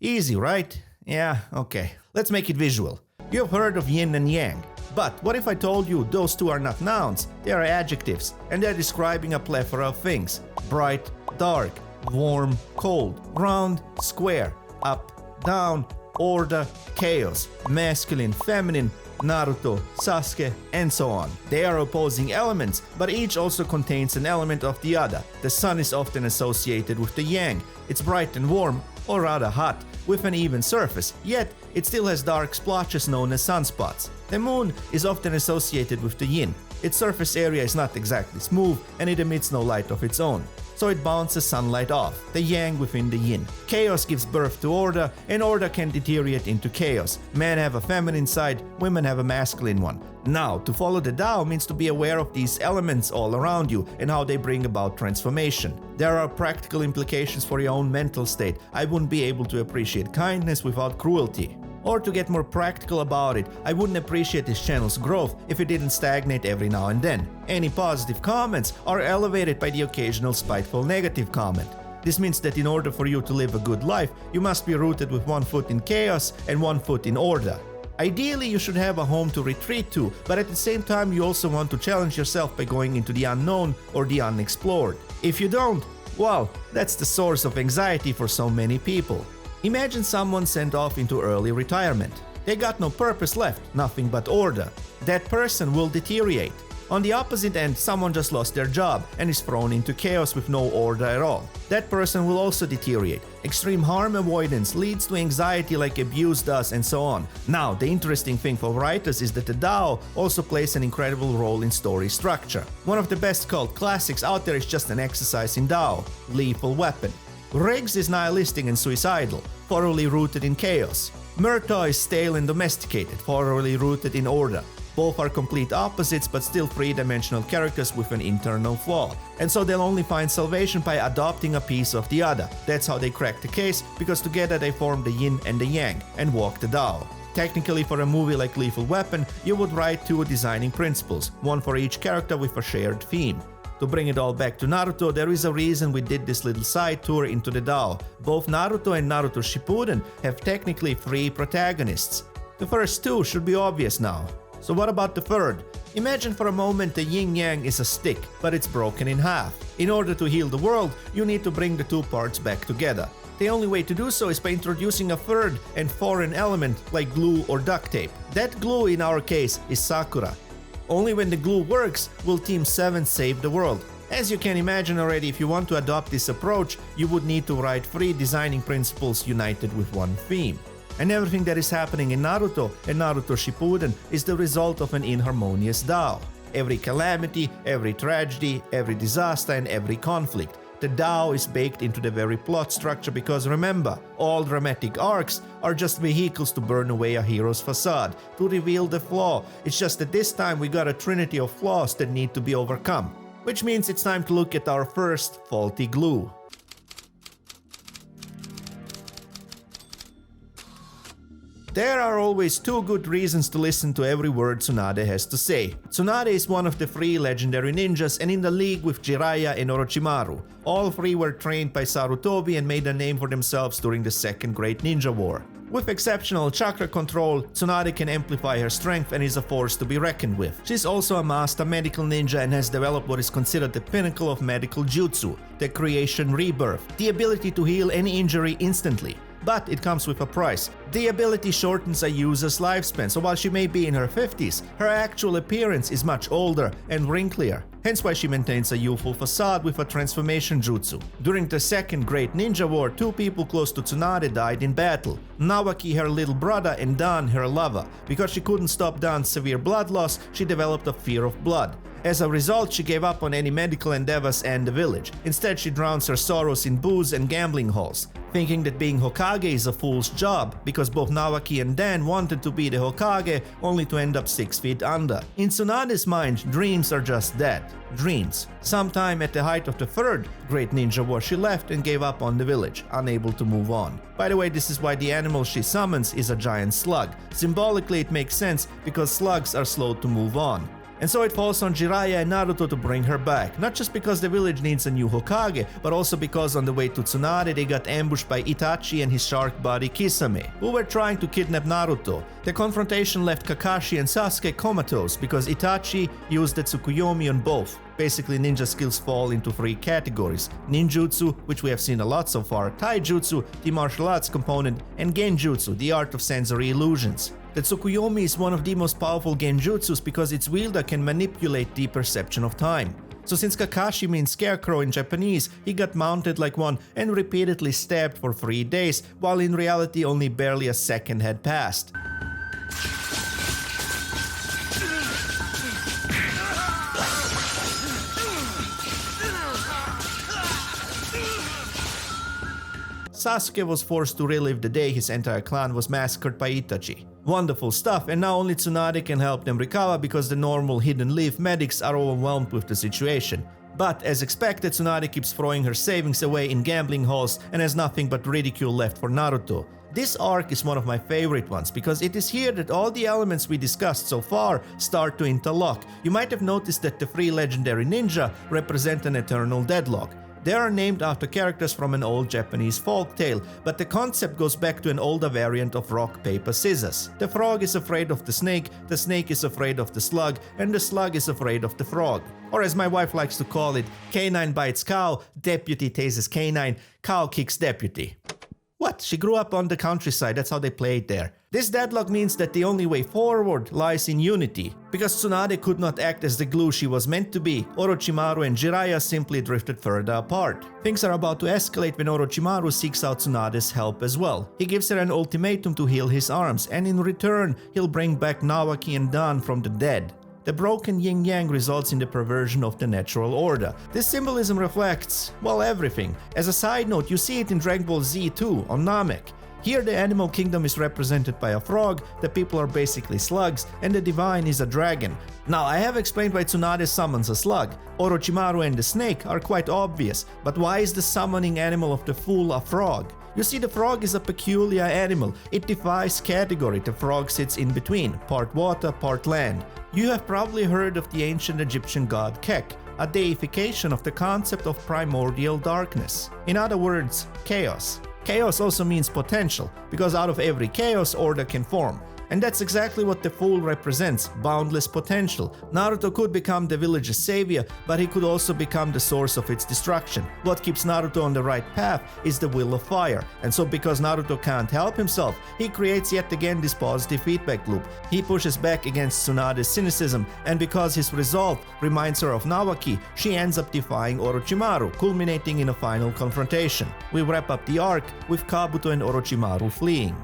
Speaker 1: Easy, right? Yeah, okay. Let's make it visual. You have heard of yin and yang. But what if I told you those two are not nouns, they are adjectives, and they're describing a plethora of things: bright, dark, warm, cold, round, square, up, down, order, chaos, masculine, feminine, Naruto, Sasuke, and so on. They are opposing elements, but each also contains an element of the other. The sun is often associated with the yang. It's bright and warm, or rather hot, with an even surface, yet it still has dark splotches known as sunspots. The moon is often associated with the yin. Its surface area is not exactly smooth, and it emits no light of its own, so it bounces sunlight off, the yang within the yin. Chaos gives birth to order, and order can deteriorate into chaos. Men have a feminine side, women have a masculine one. Now, to follow the Tao means to be aware of these elements all around you and how they bring about transformation. There are practical implications for your own mental state. I wouldn't be able to appreciate kindness without cruelty. Or to get more practical about it, I wouldn't appreciate this channel's growth if it didn't stagnate every now and then. Any positive comments are elevated by the occasional spiteful negative comment. This means that in order for you to live a good life, you must be rooted with one foot in chaos and one foot in order. Ideally, you should have a home to retreat to, but at the same time you also want to challenge yourself by going into the unknown or the unexplored. If you don't, Well, that's the source of anxiety for so many people. Imagine someone sent off into early retirement. They got no purpose left, nothing but order. That person will deteriorate. On the opposite end, someone just lost their job and is thrown into chaos with no order at all. That person will also deteriorate. Extreme harm avoidance leads to anxiety like abuse does, and so on. Now, the interesting thing for writers is that the Dao also plays an incredible role in story structure. One of the best cult classics out there is just an exercise in Dao, Lethal Weapon. Riggs is nihilistic and suicidal, thoroughly rooted in chaos. Murtaugh is stale and domesticated, thoroughly rooted in order. Both are complete opposites but still three-dimensional characters with an internal flaw. And so they'll only find salvation by adopting a piece of the other. That's how they crack the case, because together they form the yin and the yang and walk the Dao. Technically, for a movie like Lethal Weapon, you would write 2 designing principles, one for each character with a shared theme. To bring it all back to Naruto, there is a reason we did this little side tour into the Dao. Both Naruto and Naruto Shippuden have technically 3 protagonists. The first 2 should be obvious now. So what about the third? Imagine for a moment the yin-yang is a stick, but it's broken in half. In order to heal the world, you need to bring the 2 parts back together. The only way to do so is by introducing a third and foreign element like glue or duct tape. That glue in our case is Sakura. Only when the glue works will Team 7 save the world. As you can imagine already, if you want to adopt this approach, you would need to write 3 designing principles united with one theme. And everything that is happening in Naruto and Naruto Shippuden is the result of an inharmonious Dao. Every calamity, every tragedy, every disaster, and every conflict. The Dao is baked into the very plot structure because remember, all dramatic arcs are just vehicles to burn away a hero's facade, to reveal the flaw. It's just that this time we got a trinity of flaws that need to be overcome. Which means it's time to look at our first faulty glue. There are always 2 good reasons to listen to every word Tsunade has to say. Tsunade is one of the 3 legendary ninjas and in the league with Jiraiya and Orochimaru. All 3 were trained by Sarutobi and made a name for themselves during the Second Great Ninja War. With exceptional chakra control, Tsunade can amplify her strength and is a force to be reckoned with. She's also a master medical ninja and has developed what is considered the pinnacle of medical jutsu, the creation rebirth, the ability to heal any injury instantly. But it comes with a price. The ability shortens a user's lifespan, so while she may be in her 50s, her actual appearance is much older and wrinklier. Hence why she maintains a youthful facade with a transformation jutsu. During the Second Great Ninja War, 2 people close to Tsunade died in battle. Nawaki, her little brother, and Dan, her lover. Because she couldn't stop Dan's severe blood loss, she developed a fear of blood. As a result, she gave up on any medical endeavors and the village. Instead, she drowns her sorrows in booze and gambling halls, thinking that being Hokage is a fool's job, because both Nawaki and Dan wanted to be the Hokage, only to end up 6 feet under. In Tsunade's mind, dreams are just that, dreams. Sometime at the height of the Third Great Ninja War, she left and gave up on the village, unable to move on. By the way, this is why the animal she summons is a giant slug. Symbolically, it makes sense because slugs are slow to move on. And so it falls on Jiraiya and Naruto to bring her back, not just because the village needs a new Hokage, but also because on the way to Tsunade they got ambushed by Itachi and his shark buddy Kisame, who were trying to kidnap Naruto. The confrontation left Kakashi and Sasuke comatose because Itachi used the Tsukuyomi on both. Basically, ninja skills fall into 3 categories: ninjutsu, which we have seen a lot so far, taijutsu, the martial arts component, and genjutsu, the art of sensory illusions. The Tsukuyomi is one of the most powerful genjutsus because its wielder can manipulate the perception of time. So since Kakashi means scarecrow in Japanese, he got mounted like one and repeatedly stabbed for 3 days, while in reality only barely a second had passed. Sasuke was forced to relive the day his entire clan was massacred by Itachi. Wonderful stuff, and now only Tsunade can help them recover because the normal Hidden Leaf medics are overwhelmed with the situation. But as expected, Tsunade keeps throwing her savings away in gambling halls and has nothing but ridicule left for Naruto. This arc is one of my favorite ones because it is here that all the elements we discussed so far start to interlock. You might have noticed that the 3 legendary ninja represent an eternal deadlock. They are named after characters from an old Japanese folk tale, but the concept goes back to an older variant of rock, paper, scissors. The frog is afraid of the snake is afraid of the slug, and the slug is afraid of the frog. Or as my wife likes to call it, canine bites cow, deputy tases canine, cow kicks deputy. What? She grew up on the countryside, that's how they play it there. This deadlock means that the only way forward lies in unity. Because Tsunade could not act as the glue she was meant to be, Orochimaru and Jiraiya simply drifted further apart. Things are about to escalate when Orochimaru seeks out Tsunade's help as well. He gives her an ultimatum to heal his arms, and in return, he'll bring back Nawaki and Dan from the dead. The broken yin-yang results in the perversion of the natural order. This symbolism reflects, well, everything. As a side note, you see it in Dragon Ball Z too, on Namek. Here the animal kingdom is represented by a frog, the people are basically slugs, and the divine is a dragon. Now, I have explained why Tsunade summons a slug. Orochimaru and the snake are quite obvious, but why is the summoning animal of the fool a frog? You see, the frog is a peculiar animal. It defies category. The frog sits in between, part water, part land. You have probably heard of the ancient Egyptian god Kek, a deification of the concept of primordial darkness. In other words, chaos. Chaos also means potential, because out of every chaos, order can form. And that's exactly what the Fool represents, boundless potential. Naruto could become the village's savior, but he could also become the source of its destruction. What keeps Naruto on the right path is the will of fire. And so because Naruto can't help himself, he creates yet again this positive feedback loop. He pushes back against Tsunade's cynicism, and because his resolve reminds her of Nawaki, she ends up defying Orochimaru, culminating in a final confrontation. We wrap up the arc with Kabuto and Orochimaru fleeing.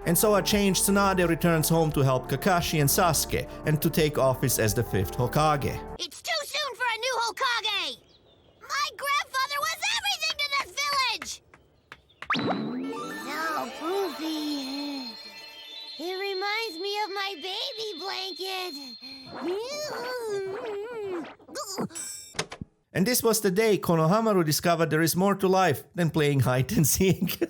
Speaker 1: And so a changed Tsunade returns home to help Kakashi and Sasuke, and to take office as the 5th Hokage.
Speaker 6: It's too soon for a new Hokage! My grandfather was everything to this village! No, Poofy. It reminds me of my baby blanket.
Speaker 1: And this was the day Konohamaru discovered there is more to life than playing hide and seek.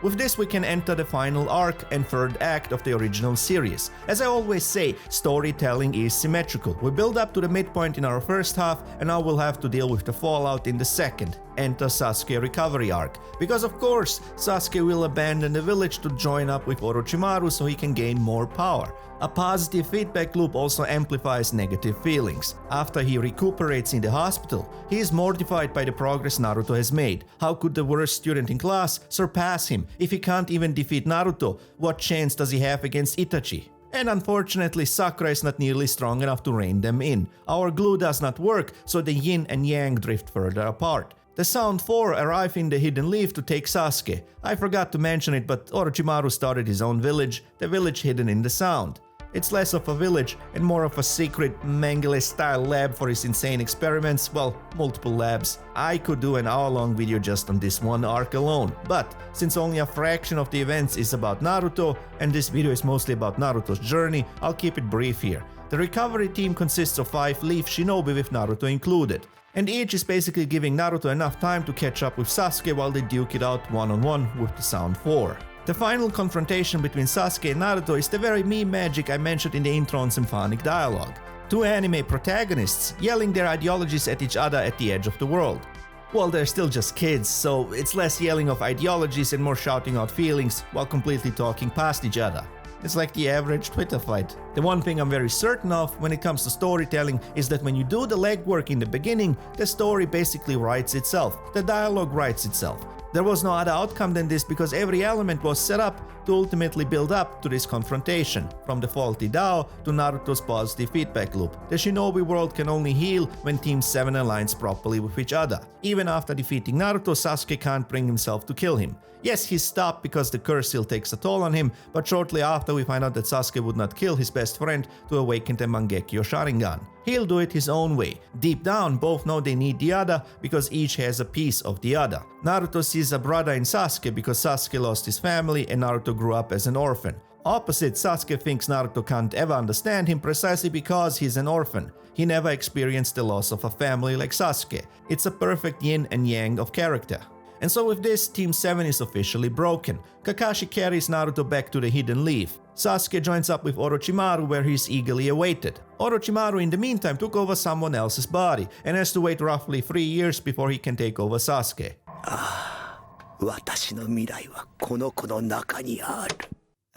Speaker 1: With this we can enter the final arc and third act of the original series. As I always say, storytelling is symmetrical. We build up to the midpoint in our first half, and now we'll have to deal with the fallout in the second. Enter Sasuke recovery arc. Because of course, Sasuke will abandon the village to join up with Orochimaru so he can gain more power. A positive feedback loop also amplifies negative feelings. After he recuperates in the hospital, he is mortified by the progress Naruto has made. How could the worst student in class surpass him? If he can't even defeat Naruto, what chance does he have against Itachi? And unfortunately, Sakura is not nearly strong enough to rein them in. Our glue does not work, so the yin and yang drift further apart. The Sound 4 arrive in the Hidden Leaf to take Sasuke. I forgot to mention it, but Orochimaru started his own village, the village hidden in the Sound. It's less of a village and more of a secret Mengele-style lab for his insane experiments, well, multiple labs. I could do an hour-long video just on this one arc alone, but since only a fraction of the events is about Naruto, and this video is mostly about Naruto's journey, I'll keep it brief here. The recovery team consists of 5 Leaf Shinobi with Naruto included, and each is basically giving Naruto enough time to catch up with Sasuke while they duke it out one-on-one with the Sound 4. The final confrontation between Sasuke and Naruto is the very meme magic I mentioned in the intro on symphonic dialogue. 2 anime protagonists yelling their ideologies at each other at the edge of the world. Well, they're still just kids, so it's less yelling of ideologies and more shouting out feelings while completely talking past each other. It's like the average Twitter fight. The one thing I'm very certain of when it comes to storytelling is that when you do the legwork in the beginning, the story basically writes itself. The dialogue writes itself. There was no other outcome than this because every element was set up to ultimately build up to this confrontation, from the faulty Dao to Naruto's positive feedback loop. The Shinobi world can only heal when Team 7 aligns properly with each other. Even after defeating Naruto, Sasuke can't bring himself to kill him. Yes, he stopped because the curse still takes a toll on him, but shortly after we find out that Sasuke would not kill his best friend to awaken the Mangekyo Sharingan. He'll do it his own way. Deep down, both know they need the other because each has a piece of the other. Naruto sees a brother in Sasuke because Sasuke lost his family and Naruto grew up as an orphan. Opposite, Sasuke thinks Naruto can't ever understand him precisely because he's an orphan. He never experienced the loss of a family like Sasuke. It's a perfect yin and yang of character. And so with this, Team 7 is officially broken. Kakashi carries Naruto back to the Hidden Leaf. Sasuke joins up with Orochimaru where he is eagerly awaited. Orochimaru in the meantime took over someone else's body and has to wait roughly 3 years before he can take over Sasuke.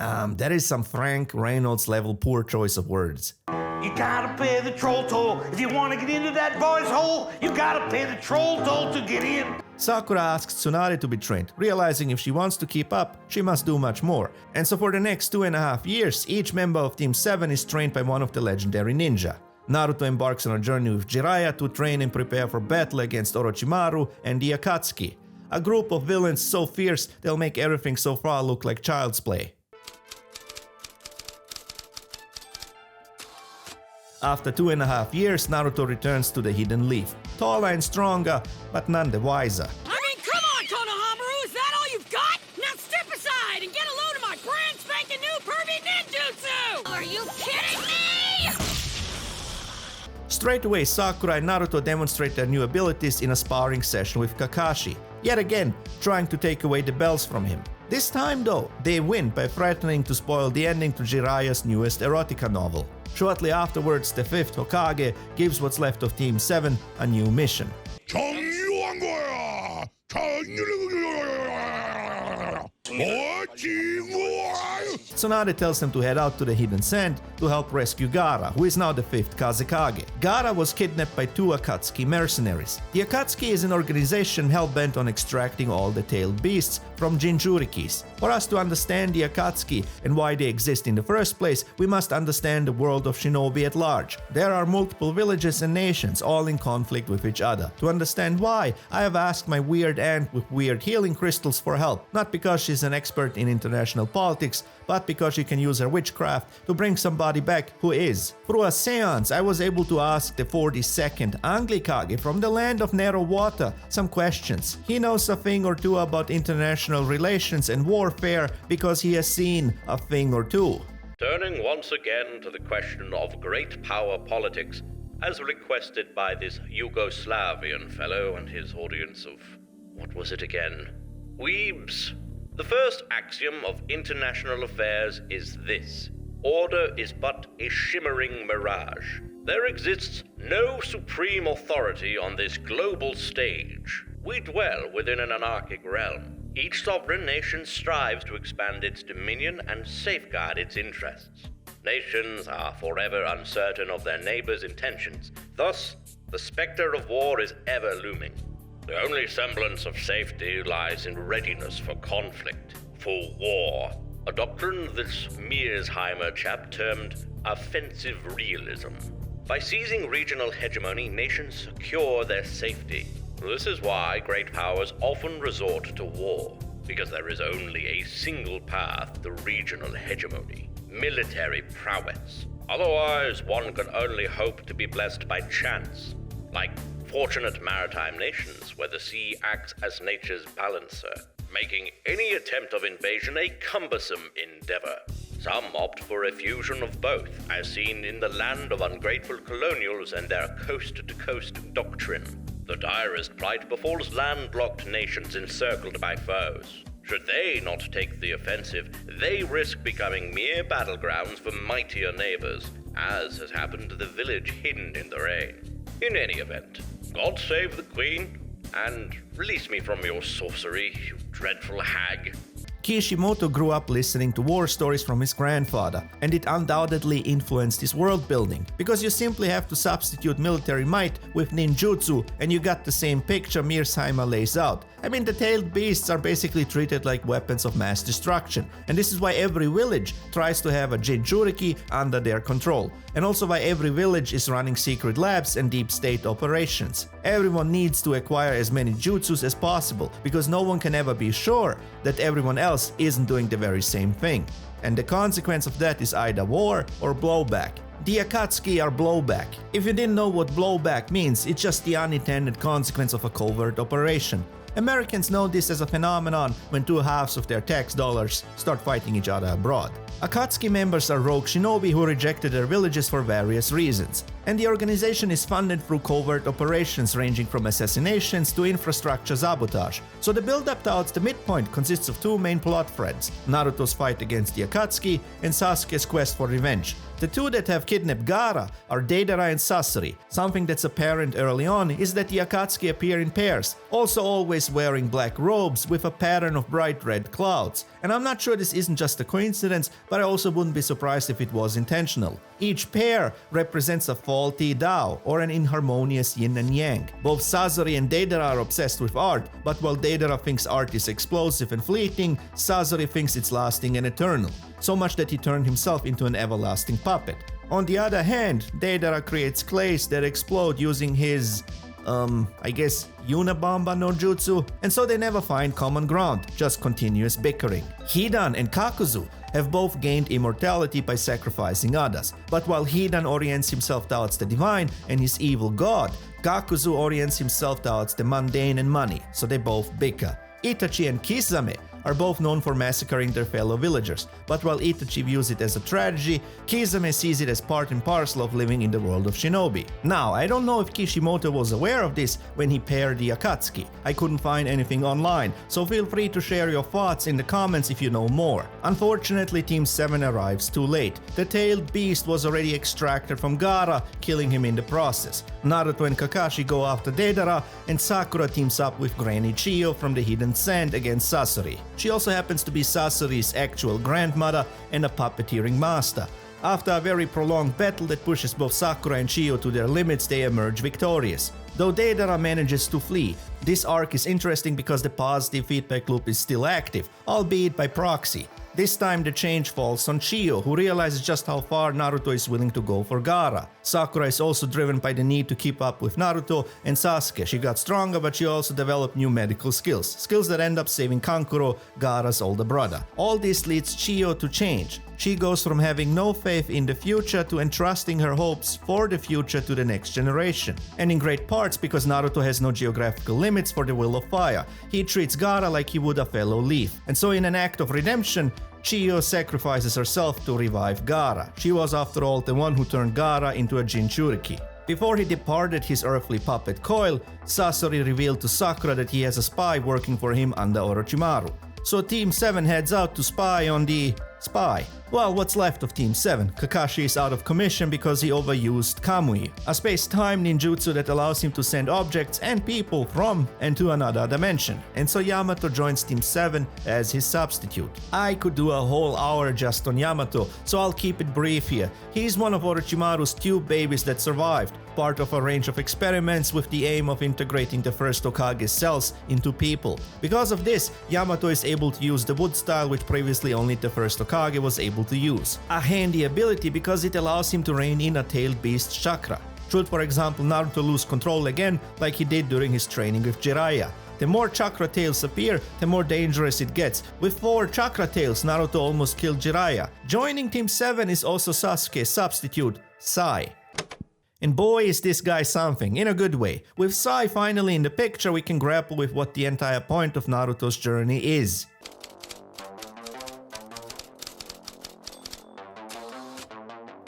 Speaker 1: That is some Frank Reynolds level poor choice of words.
Speaker 2: You gotta pay the troll toll. If you wanna get into that boy's hole, you gotta pay the troll toll to get in.
Speaker 1: Sakura asks Tsunade to be trained, realizing if she wants to keep up, she must do much more. And so for the next 2.5 years, each member of Team 7 is trained by one of the legendary ninja. Naruto embarks on a journey with Jiraiya to train and prepare for battle against Orochimaru and the Akatsuki, a group of villains so fierce they'll make everything so far look like child's play. After 2.5 years, Naruto returns to the Hidden Leaf, taller and stronger, but none the wiser.
Speaker 12: I mean, come on, Konohamaru, is that all you've got? Now step aside and get a load of my brand spanking new pervy ninjutsu! Are you kidding me?
Speaker 1: Straight away, Sakura and Naruto demonstrate their new abilities in a sparring session with Kakashi, yet again trying to take away the bells from him. This time though, they win by threatening to spoil the ending to Jiraiya's newest erotica novel. Shortly afterwards, the 5th Hokage gives what's left of Team 7 a new mission. Tsunade tells them to head out to the Hidden Sand to help rescue Gaara, who is now the 5th Kazekage. Gaara was kidnapped by 2 Akatsuki mercenaries. The Akatsuki is an organization hell-bent on extracting all the tailed beasts from Jinchurikis. For us to understand the Akatsuki and why they exist in the first place, we must understand the world of Shinobi at large. There are multiple villages and nations, all in conflict with each other. To understand why, I have asked my weird aunt with weird healing crystals for help, not because she's an expert in international politics, but because she can use her witchcraft to bring somebody back who is. Through a seance, I was able to ask the 42nd Anglikage from the land of narrow water some questions. He knows a thing or two about international relations and warfare because he has seen a thing or two.
Speaker 13: Turning once again to the question of great power politics, as requested by this Yugoslavian fellow and his audience of, what was it again? Weebs. The first axiom of international affairs is this: order is but a shimmering mirage. There exists no supreme authority on this global stage. We dwell within an anarchic realm. Each sovereign nation strives to expand its dominion and safeguard its interests. Nations are forever uncertain of their neighbors' intentions. Thus, the specter of war is ever looming. The only semblance of safety lies in readiness for conflict, for war. A doctrine this Mearsheimer chap termed offensive realism. By seizing regional hegemony, nations secure their safety. This is why great powers often resort to war, because there is only a single path to regional hegemony: military prowess. Otherwise, one can only hope to be blessed by chance, like fortunate maritime nations where the sea acts as nature's balancer, making any attempt of invasion a cumbersome endeavor. Some opt for a fusion of both, as seen in the land of ungrateful colonials and their coast-to-coast doctrine. The direst plight befalls landlocked nations encircled by foes. Should they not take the offensive, they risk becoming mere battlegrounds for mightier neighbors, as has happened to the village hidden in the rain. In any event, God save the Queen, and release me from your sorcery, you dreadful hag.
Speaker 1: Kishimoto grew up listening to war stories from his grandfather, and it undoubtedly influenced his world building, because you simply have to substitute military might with ninjutsu and you got the same picture Mearsheimer lays out. I mean, the tailed beasts are basically treated like weapons of mass destruction, and this is why every village tries to have a Jinchuriki under their control, and also why every village is running secret labs and deep state operations. Everyone needs to acquire as many jutsus as possible, because no one can ever be sure that everyone else isn't doing the very same thing. And the consequence of that is either war or blowback. The Akatsuki are blowback. If you didn't know what blowback means, it's just the unintended consequence of a covert operation. Americans know this as a phenomenon when two halves of their tax dollars start fighting each other abroad. Akatsuki members are rogue shinobi who rejected their villages for various reasons. And the organization is funded through covert operations ranging from assassinations to infrastructure sabotage. So the build-up towards the midpoint consists of two main plot threads: Naruto's fight against the Akatsuki and Sasuke's quest for revenge. The two that have kidnapped Gaara are Deidara and Sasori. Something that's apparent early on is that the Akatsuki appear in pairs, also always wearing black robes with a pattern of bright red clouds. And I'm not sure this isn't just a coincidence, but I also wouldn't be surprised if it was intentional. Each pair represents a faulty Tao, or an inharmonious yin and yang. Both Sasori and Deidara are obsessed with art, but while Deidara thinks art is explosive and fleeting, Sasori thinks it's lasting and eternal. So much that he turned himself into an everlasting puppet. On the other hand, Deidara creates clays that explode using his, I guess, Unabomba no Jutsu, and so they never find common ground, just continuous bickering. Hidan and Kakuzu have both gained immortality by sacrificing others, but while Hidan orients himself towards the divine and his evil god, Kakuzu orients himself towards the mundane and money, so they both bicker. Itachi and Kisame are both known for massacring their fellow villagers, but while Itachi views it as a tragedy, Kisame sees it as part and parcel of living in the world of Shinobi. Now, I don't know if Kishimoto was aware of this when he paired the Akatsuki. I couldn't find anything online, so feel free to share your thoughts in the comments if you know more. Unfortunately, Team 7 arrives too late. The tailed beast was already extracted from Gaara, killing him in the process. Naruto and Kakashi go after Deidara, and Sakura teams up with Granny Chiyo from the Hidden Sand against Sasori. She also happens to be Sasori's actual grandmother and a puppeteering master. After a very prolonged battle that pushes both Sakura and Chiyo to their limits, they emerge victorious. Though Deidara manages to flee, this arc is interesting because the positive feedback loop is still active, albeit by proxy. This time the change falls on Chiyo, who realizes just how far Naruto is willing to go for Gaara. Sakura is also driven by the need to keep up with Naruto and Sasuke. She got stronger, but she also developed new medical skills that end up saving Kankuro, Gaara's older brother. All this leads Chiyo to change. She goes from having no faith in the future to entrusting her hopes for the future to the next generation. And in great parts because Naruto has no geographical limits for the will of fire. He treats Gaara like he would a fellow leaf. And so in an act of redemption, Chiyo sacrifices herself to revive Gaara. She was after all the one who turned Gaara into a Jinchuriki. Before he departed his earthly puppet coil, Sasori revealed to Sakura that he has a spy working for him under Orochimaru. So Team 7 heads out to spy on the spy. Well, what's left of Team 7? Kakashi is out of commission because he overused Kamui, a space-time ninjutsu that allows him to send objects and people from and to another dimension. And so Yamato joins Team 7 as his substitute. I could do a whole hour just on Yamato, so I'll keep it brief here. He's one of Orochimaru's tube babies that survived, part of a range of experiments with the aim of integrating the first Hokage's cells into people. Because of this, Yamato is able to use the wood style which previously only the first Hokage was able to use. A handy ability because it allows him to rein in a tailed beast's chakra. Should, for example, Naruto lose control again like he did during his training with Jiraiya. The more chakra tails appear, the more dangerous it gets. With 4 chakra tails, Naruto almost killed Jiraiya. Joining Team 7 is also Sasuke's substitute, Sai. And boy is this guy something, in a good way. With Sai finally in the picture, we can grapple with what the entire point of Naruto's journey is.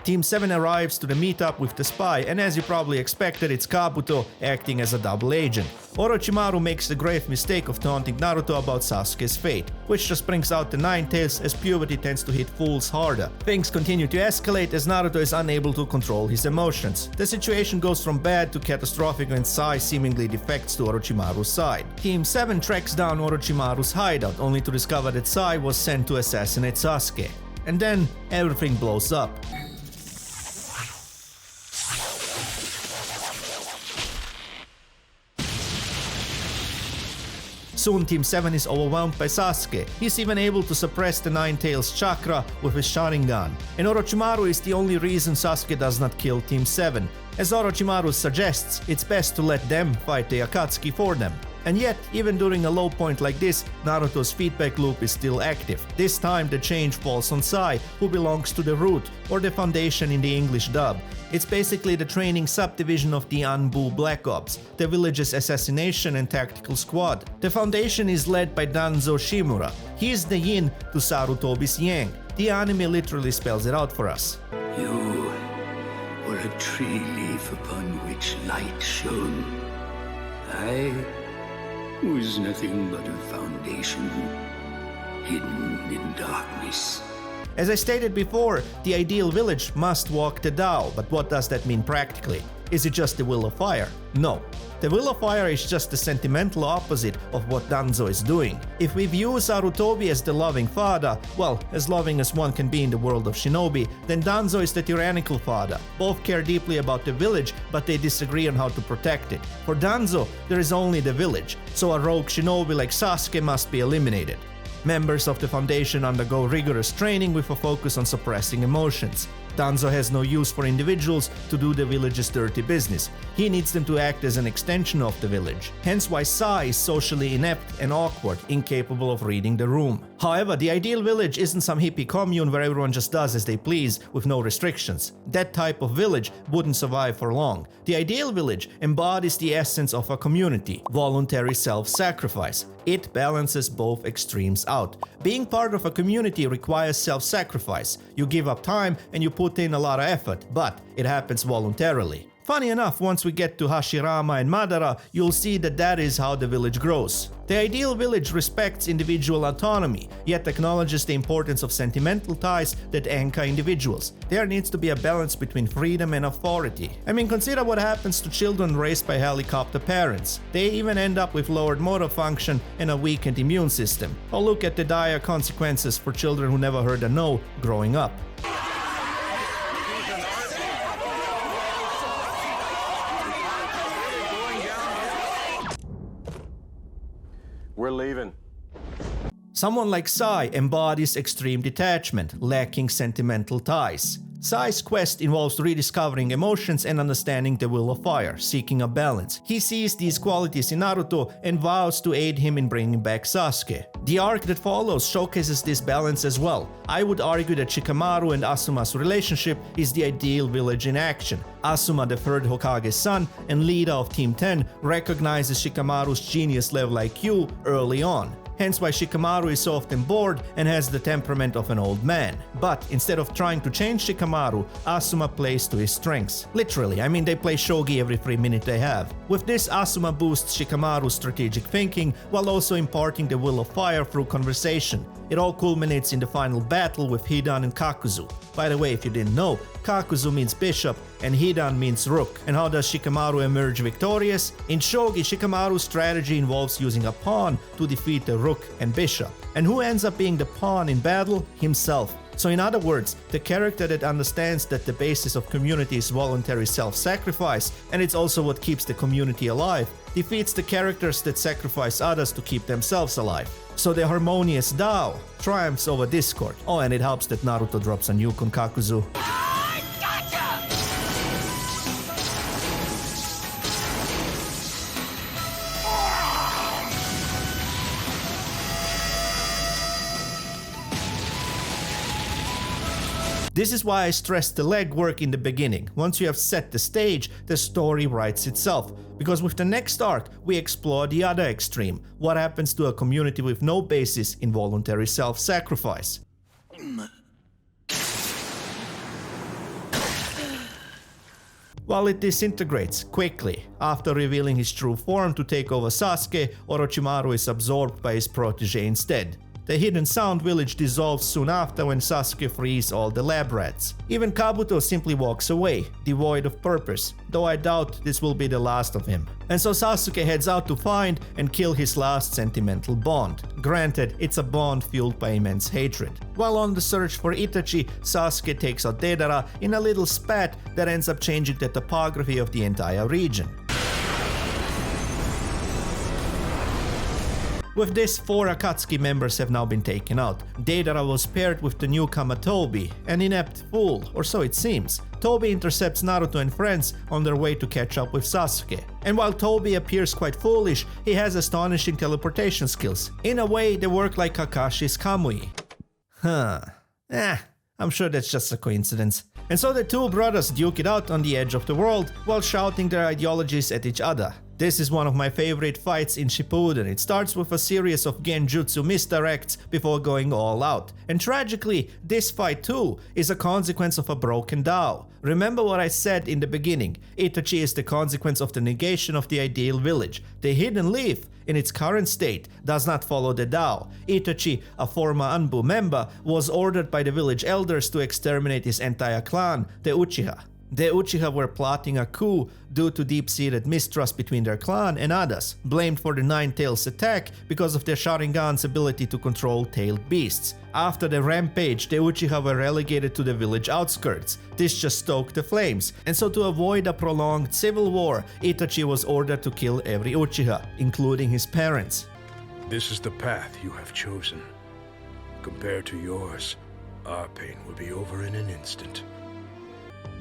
Speaker 1: Team 7 arrives to the meetup with the spy, and as you probably expected, it's Kabuto acting as a double agent. Orochimaru makes the grave mistake of taunting Naruto about Sasuke's fate, which just brings out the Nine Tails as puberty tends to hit fools harder. Things continue to escalate as Naruto is unable to control his emotions. The situation goes from bad to catastrophic when Sai seemingly defects to Orochimaru's side. Team 7 tracks down Orochimaru's hideout, only to discover that Sai was sent to assassinate Sasuke. And then everything blows up. Soon Team 7 is overwhelmed by Sasuke. He's even able to suppress the Nine Tails chakra with his Sharingan. And Orochimaru is the only reason Sasuke does not kill Team 7. As Orochimaru suggests, it's best to let them fight the Akatsuki for them. And yet, even during a low point like this, Naruto's feedback loop is still active. This time the change falls on Sai, who belongs to the Root, or the Foundation in the English dub. It's basically the training subdivision of the Anbu Black Ops, the village's assassination and tactical squad. The Foundation is led by Danzo Shimura. He is the yin to Sarutobi's yang. The anime literally spells it out for us.
Speaker 7: You were
Speaker 14: a tree leaf upon which light shone. I was nothing but a foundation hidden in darkness.
Speaker 1: As I stated before, the ideal village must walk the Tao, but what does that mean practically? Is it just the will of fire? No. The will of fire is just the sentimental opposite of what Danzo is doing. If we view Sarutobi as the loving father, well, as loving as one can be in the world of Shinobi, then Danzo is the tyrannical father. Both care deeply about the village, but they disagree on how to protect it. For Danzo, there is only the village, so a rogue Shinobi like Sasuke must be eliminated. Members of the Foundation undergo rigorous training with a focus on suppressing emotions. Danzo has no use for individuals to do the village's dirty business. He needs them to act as an extension of the village. Hence why Sai is socially inept and awkward, incapable of reading the room. However, the ideal village isn't some hippie commune where everyone just does as they please with no restrictions. That type of village wouldn't survive for long. The ideal village embodies the essence of a community, voluntary self-sacrifice. It balances both extremes out. Being part of a community requires self-sacrifice. You give up time and you put in a lot of effort, but it happens voluntarily. Funny enough, once we get to Hashirama and Madara, you'll see that is how the village grows. The ideal village respects individual autonomy, yet acknowledges the importance of sentimental ties that anchor individuals. There needs to be a balance between freedom and authority. I mean, consider what happens to children raised by helicopter parents. They even end up with lowered motor function and a weakened immune system. Or look at the dire consequences for children who never heard a no growing up.
Speaker 11: We're leaving.
Speaker 1: Someone like Sai embodies extreme detachment, lacking sentimental ties. Sai's quest involves rediscovering emotions and understanding the will of fire, seeking a balance. He sees these qualities in Naruto and vows to aid him in bringing back Sasuke. The arc that follows showcases this balance as well. I would argue that Shikamaru and Asuma's relationship is the ideal village in action. Asuma, the third Hokage's son and leader of Team 10, recognizes Shikamaru's genius level IQ early on. Hence why Shikamaru is so often bored and has the temperament of an old man. But instead of trying to change Shikamaru, Asuma plays to his strengths. Literally, I mean they play shogi every 3 minutes they have. With this, Asuma boosts Shikamaru's strategic thinking while also imparting the will of fire through conversation. It all culminates in the final battle with Hidan and Kakuzu. By the way, if you didn't know, Kakuzu means bishop and Hidan means rook. And how does Shikamaru emerge victorious? In shogi, Shikamaru's strategy involves using a pawn to defeat the rook and bishop. And who ends up being the pawn in battle? Himself. So in other words, the character that understands that the basis of community is voluntary self-sacrifice, and it's also what keeps the community alive, defeats the characters that sacrifice others to keep themselves alive. So the harmonious Tao triumphs over discord. Oh, and it helps that Naruto drops a nuke on Kakuzu. This is why I stressed the legwork in the beginning. Once you have set the stage, the story writes itself. Because with the next arc, we explore the other extreme. What happens to a community with no basis in voluntary self-sacrifice? While it disintegrates quickly. After revealing his true form to take over Sasuke, Orochimaru is absorbed by his protege instead. The hidden sound village dissolves soon after when Sasuke frees all the lab rats. Even Kabuto simply walks away, devoid of purpose, though I doubt this will be the last of him. And so Sasuke heads out to find and kill his last sentimental bond. Granted, it's a bond fueled by immense hatred. While on the search for Itachi, Sasuke takes out Deidara in a little spat that ends up changing the topography of the entire region. With this, 4 Akatsuki members have now been taken out. Deidara was paired with the newcomer Tobi, an inept fool, or so it seems. Tobi intercepts Naruto and friends on their way to catch up with Sasuke. And while Tobi appears quite foolish, he has astonishing teleportation skills. In a way, they work like Kakashi's Kamui. I'm sure that's just a coincidence. And so the two brothers duke it out on the edge of the world while shouting their ideologies at each other. This is one of my favorite fights in Shippuden. It starts with a series of genjutsu misdirects before going all out. And tragically, this fight too is a consequence of a broken Tao. Remember what I said in the beginning, Itachi is the consequence of the negation of the ideal village. The hidden leaf, in its current state, does not follow the Tao. Itachi, a former Anbu member, was ordered by the village elders to exterminate his entire clan, the Uchiha. The Uchiha were plotting a coup due to deep-seated mistrust between their clan and others, blamed for the Nine Tails attack because of their Sharingan's ability to control tailed beasts. After the rampage, the Uchiha were relegated to the village outskirts. This just stoked the flames, and so to avoid a prolonged civil war, Itachi was ordered to kill every Uchiha, including his parents.
Speaker 15: This is the path you have chosen. Compared to yours, our pain will be over in an instant.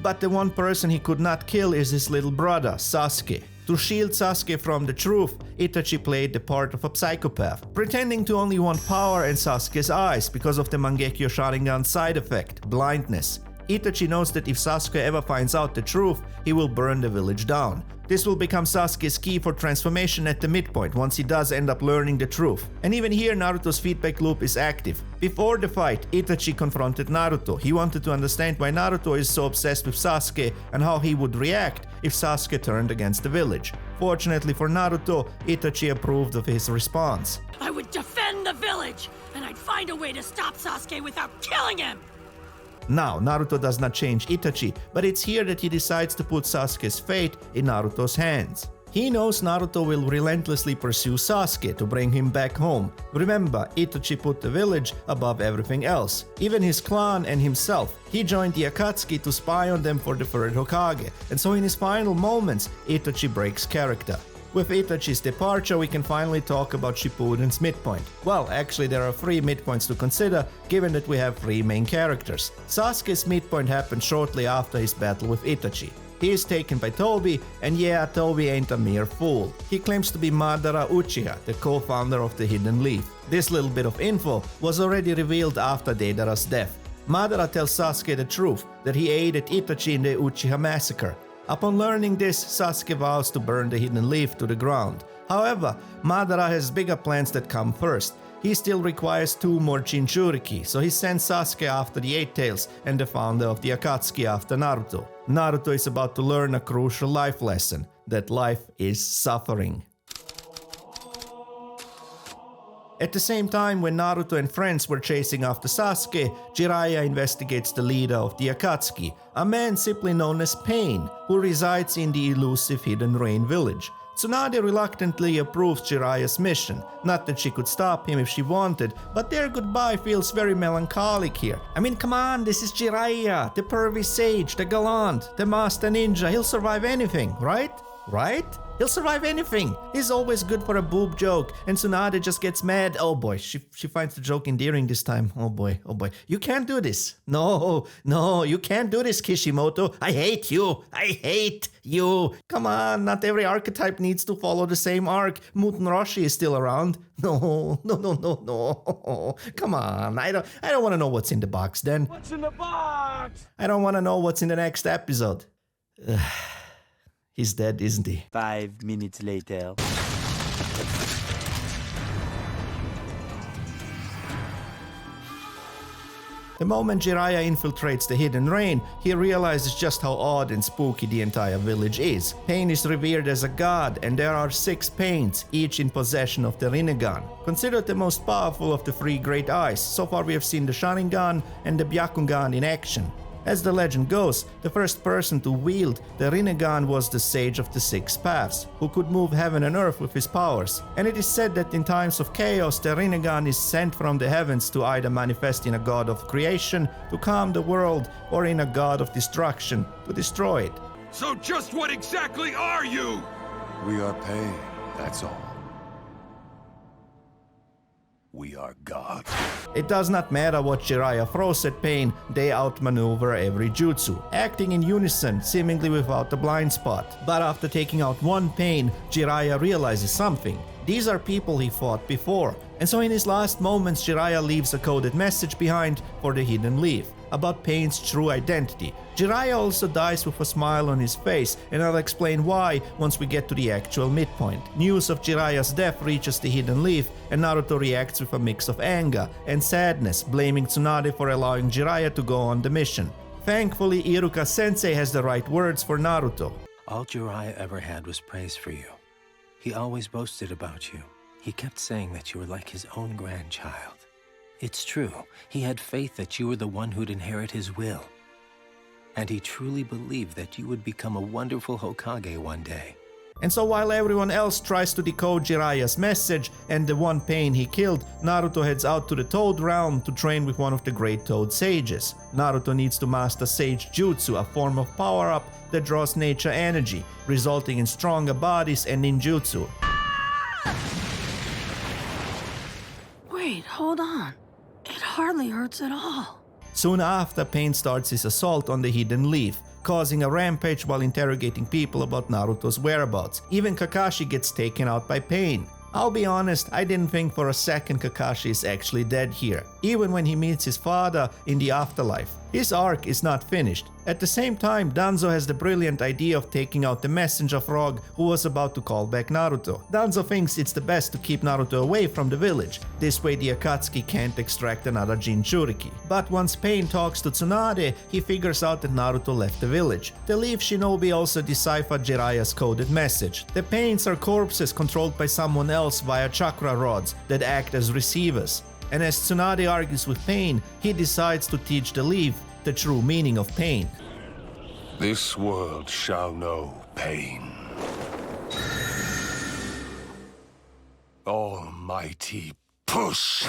Speaker 1: But the one person he could not kill is his little brother, Sasuke. To shield Sasuke from the truth, Itachi played the part of a psychopath, pretending to only want power in Sasuke's eyes because of the Mangekyo Sharingan side effect, blindness. Itachi knows that if Sasuke ever finds out the truth, he will burn the village down. This will become Sasuke's key for transformation at the midpoint once he does end up learning the truth. And even here Naruto's feedback loop is active. Before the fight, Itachi confronted Naruto. He wanted to understand why Naruto is so obsessed with Sasuke and how he would react if Sasuke turned against the village. Fortunately for Naruto, Itachi approved of his response.
Speaker 12: I would defend the village, and I'd find a way to stop Sasuke without killing him!
Speaker 1: Now, Naruto does not change Itachi, but it's here that he decides to put Sasuke's fate in Naruto's hands. He knows Naruto will relentlessly pursue Sasuke to bring him back home. Remember, Itachi put the village above everything else, even his clan and himself. He joined the Akatsuki to spy on them for the third Hokage, and so in his final moments, Itachi breaks character. With Itachi's departure, we can finally talk about Shippuden's midpoint. Well, actually there are 3 midpoints to consider, given that we have 3 main characters. Sasuke's midpoint happened shortly after his battle with Itachi. He is taken by Tobi, and yeah, Tobi ain't a mere fool. He claims to be Madara Uchiha, the co-founder of the Hidden Leaf. This little bit of info was already revealed after Deidara's death. Madara tells Sasuke the truth, that he aided Itachi in the Uchiha massacre. Upon learning this, Sasuke vows to burn the Hidden Leaf to the ground. However, Madara has bigger plans that come first. He still requires 2 more Jinchuriki, so he sends Sasuke after the Eight Tails and the founder of the Akatsuki after Naruto. Naruto is about to learn a crucial life lesson, that life is suffering. At the same time, when Naruto and friends were chasing after Sasuke, Jiraiya investigates the leader of the Akatsuki, a man simply known as Pain, who resides in the elusive Hidden Rain village. Tsunade reluctantly approves Jiraiya's mission, not that she could stop him if she wanted, but their goodbye feels very melancholic here. I mean, come on, this is Jiraiya, the pervy sage, the gallant, the master ninja, he'll survive anything, right? Right? He'll survive anything. He's always good for a boob joke, and Tsunade just gets mad. Oh boy, she finds the joke endearing this time. Oh boy, oh boy. You can't do this. No, you can't do this, Kishimoto. I hate you. I hate you. Come on, not every archetype needs to follow the same arc. Muten Roshi is still around. No. Come on, I don't want to know what's in the box then.
Speaker 10: What's in the box?
Speaker 1: I don't want to know what's in the next episode. He's dead, isn't he?
Speaker 16: 5 minutes later.
Speaker 1: The moment Jiraiya infiltrates the Hidden Rain, he realizes just how odd and spooky the entire village is. Pain is revered as a god, and there are 6 Pains, each in possession of the Rinnegan. Considered the most powerful of the 3 great eyes, so far we have seen the Sharingan and the Byakugan in action. As the legend goes, the first person to wield the Rinnegan was the Sage of the 6 Paths, who could move heaven and earth with his powers. And it is said that in times of chaos, the Rinnegan is sent from the heavens to either manifest in a god of creation, to calm the world, or in a god of destruction, to destroy it.
Speaker 10: So just what exactly are you?
Speaker 11: We are pain, that's all. We are gods.
Speaker 1: It does not matter what Jiraiya throws at Pain, they outmaneuver every jutsu, acting in unison, seemingly without a blind spot. But after taking out one Pain, Jiraiya realizes something. These are people he fought before, and so in his last moments Jiraiya leaves a coded message behind for the Hidden Leaf. about Pain's true identity. Jiraiya also dies with a smile on his face, and I'll explain why once we get to the actual midpoint. News of Jiraiya's death reaches the Hidden Leaf, and Naruto reacts with a mix of anger and sadness, blaming Tsunade for allowing Jiraiya to go on the mission. Thankfully, Iruka-sensei has the right words for Naruto.
Speaker 17: All Jiraiya ever had was praise for you. He always boasted about you. He kept saying that you were like his own grandchild. It's true, he had faith that you were the one who'd inherit his will. And he truly believed that you would become a wonderful Hokage one day.
Speaker 1: And so while everyone else tries to decode Jiraiya's message and the one Pain he killed, Naruto heads out to the Toad realm to train with one of the great Toad sages. Naruto needs to master Sage Jutsu, a form of power-up that draws nature energy, resulting in stronger bodies and ninjutsu.
Speaker 12: Wait, hold on. It hardly hurts at all.
Speaker 1: Soon after, Pain starts his assault on the Hidden Leaf, causing a rampage while interrogating people about Naruto's whereabouts. Even Kakashi gets taken out by Pain. I'll be honest, I didn't think for a second Kakashi is actually dead here, even when he meets his father in the afterlife. His arc is not finished. At the same time, Danzo has the brilliant idea of taking out the messenger frog who was about to call back Naruto. Danzo thinks it's the best to keep Naruto away from the village. This way the Akatsuki can't extract another Jinchuriki. But once Pain talks to Tsunade, he figures out that Naruto left the village. The Leaf Shinobi also deciphered Jiraiya's coded message. The Pains are corpses controlled by someone else via chakra rods that act as receivers. And as Tsunade argues with Pain, he decides to teach the Leaf the true meaning of pain.
Speaker 11: This world shall know pain. Almighty push!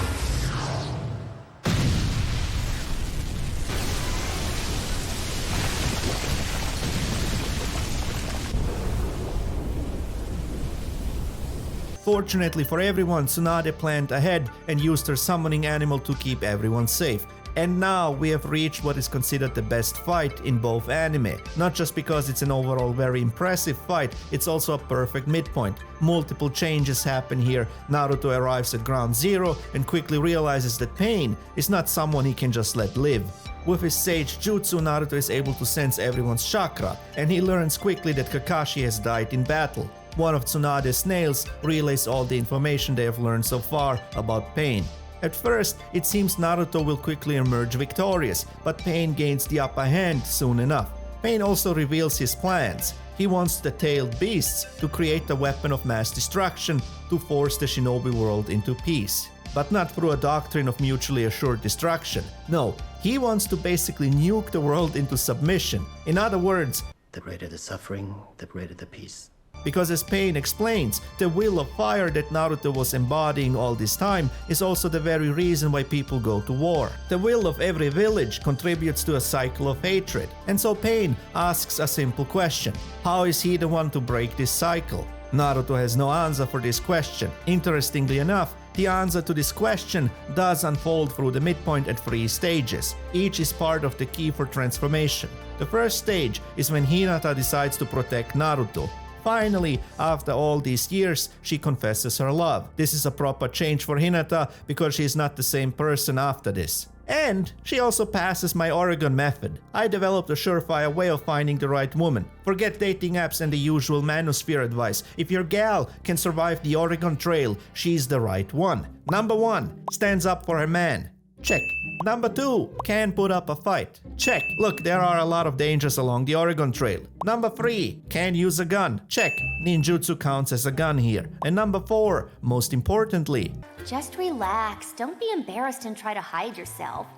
Speaker 1: Fortunately for everyone, Tsunade planned ahead and used her summoning animal to keep everyone safe. And now we have reached what is considered the best fight in both anime. Not just because it's an overall very impressive fight, it's also a perfect midpoint. Multiple changes happen here. Naruto arrives at ground zero and quickly realizes that Pain is not someone he can just let live. With his Sage Jutsu, Naruto is able to sense everyone's chakra, and he learns quickly that Kakashi has died in battle. One of Tsunade's snails relays all the information they have learned so far about Pain. At first, it seems Naruto will quickly emerge victorious, but Pain gains the upper hand soon enough. Pain also reveals his plans. He wants the tailed beasts to create a weapon of mass destruction to force the shinobi world into peace. But not through a doctrine of mutually assured destruction. No, he wants to basically nuke the world into submission. In other words,
Speaker 18: the greater the suffering, the greater the peace.
Speaker 1: Because as Pain explains, the will of fire that Naruto was embodying all this time is also the very reason why people go to war. The will of every village contributes to a cycle of hatred. And so Pain asks a simple question. How is he the one to break this cycle? Naruto has no answer for this question. Interestingly enough, the answer to this question does unfold through the midpoint at 3 stages. Each is part of the key for transformation. The first stage is when Hinata decides to protect Naruto. Finally, after all these years, she confesses her love. This is a proper change for Hinata because she is not the same person after this. And she also passes my Oregon method. I developed a surefire way of finding the right woman. Forget dating apps and the usual manosphere advice. If your gal can survive the Oregon Trail, she's the right one. Number 1, stands up for her man. Check. Number 2, can put up a fight. Check. Look, there are a lot of dangers along the Oregon Trail. Number 3, can use a gun. Check. Ninjutsu counts as a gun here. And number 4, most importantly,
Speaker 19: just relax. Don't be embarrassed and try to hide yourself.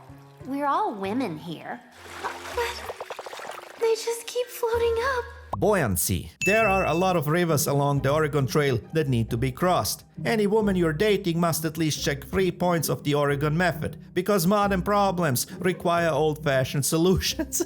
Speaker 19: We're all women here. But they just keep floating up.
Speaker 1: buoyancy. There are a lot of rivers along the Oregon Trail that need to be crossed. Any woman you're dating must at least check 3 points of the Oregon method, because modern problems require old-fashioned solutions.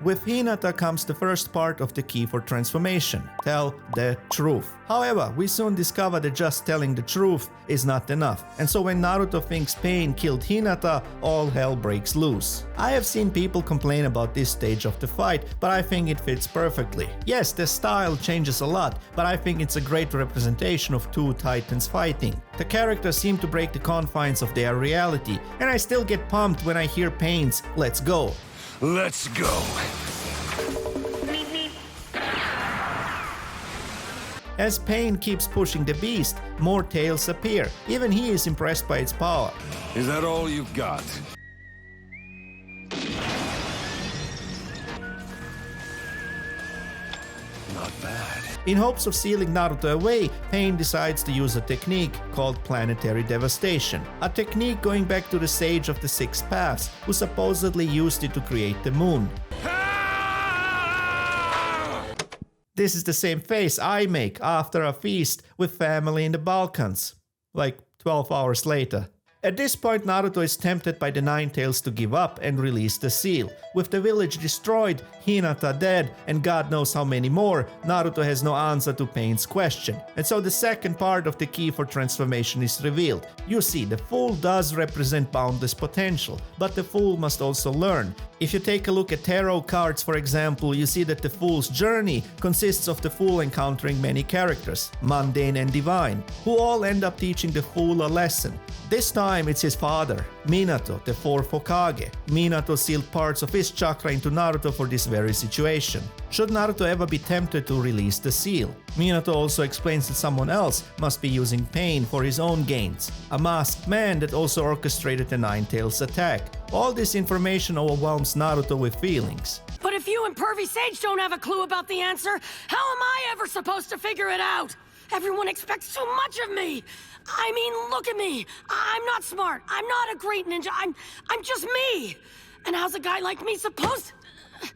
Speaker 1: With Hinata comes the first part of the key for transformation: tell the truth. However, we soon discover that just telling the truth is not enough, and so when Naruto thinks Pain killed Hinata, all hell breaks loose. I have seen people complain about this stage of the fight, but I think it fits perfectly. Yes, the style changes a lot, but I think it's a great representation of two titans fighting. The characters seem to break the confines of their reality, and I still get pumped when I hear Pain's "Let's go."
Speaker 11: Let's go.
Speaker 1: As Pain keeps pushing the beast, more tails appear. Even he is impressed by its power.
Speaker 11: Is that all you've got? Not bad.
Speaker 1: In hopes of sealing Naruto away, Pain decides to use a technique called planetary devastation, a technique going back to the Sage of the Six Paths, who supposedly used it to create the moon. This is the same face I make after a feast with family in the Balkans, like 12 hours later. At this point, Naruto is tempted by the Nine Tails to give up and release the seal. With the village destroyed, Hinata dead, and God knows how many more, Naruto has no answer to Pain's question. And so the second part of the key for transformation is revealed. You see, the Fool does represent boundless potential, but the Fool must also learn. If you take a look at tarot cards, for example, you see that the Fool's journey consists of the Fool encountering many characters, mundane and divine, who all end up teaching the Fool a lesson. This time it's his father, Minato, the fourth Hokage. Minato sealed parts of his chakra into Naruto for this very situation. Should Naruto ever be tempted to release the seal? Minato also explains that someone else must be using Pain for his own gains, a masked man that also orchestrated the Nine Tails attack. All this information overwhelms Naruto with feelings.
Speaker 12: But if you and Pervy Sage don't have a clue about the answer, how am I ever supposed to figure it out? Everyone expects so much of me. I mean, look at me. I'm not smart. I'm not a great ninja. I'm just me. And how's a guy like me supposed to...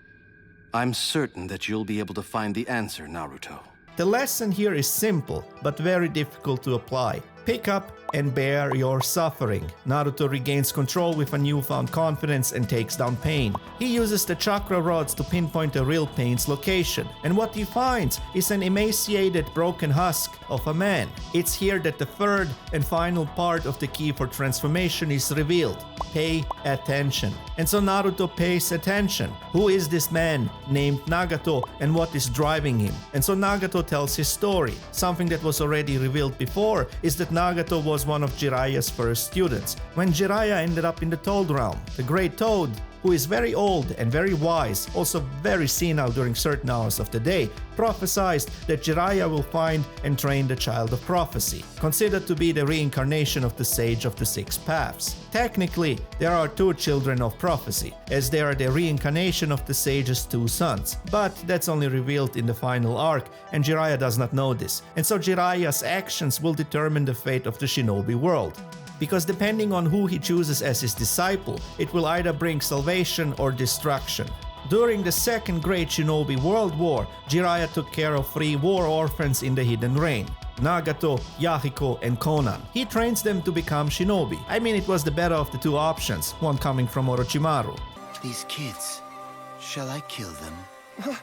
Speaker 20: I'm certain that you'll be able to find the answer, Naruto.
Speaker 1: The lesson here is simple, but very difficult to apply. Pick up and bear your suffering. Naruto regains control with a newfound confidence and takes down Pain. He uses the chakra rods to pinpoint the real Pain's location, and what he finds is an emaciated, broken husk of a man. It's here that the third and final part of the key for transformation is revealed. Pay attention. And so Naruto pays attention. Who is this man named Nagato and what is driving him? And so Nagato tells his story. Something that was already revealed before is that Nagato was one of Jiraiya's first students. When Jiraiya ended up in the Toad Realm, the Great Toad, who is very old and very wise, also very senile during certain hours of the day, prophesied that Jiraiya will find and train the Child of Prophecy, considered to be the reincarnation of the Sage of the Six Paths. Technically, there are two children of prophecy, as they are the reincarnation of the Sage's two sons, but that's only revealed in the final arc, and Jiraiya does not know this, and so Jiraiya's actions will determine the fate of the Shinobi world. Because depending on who he chooses as his disciple, it will either bring salvation or destruction. During the Second Great Shinobi World War, Jiraiya took care of 3 war orphans in the Hidden Rain: Nagato, Yahiko, and Konan. He trains them to become shinobi. I mean, it was the better of the two options, one coming from Orochimaru.
Speaker 21: These kids, shall I kill them?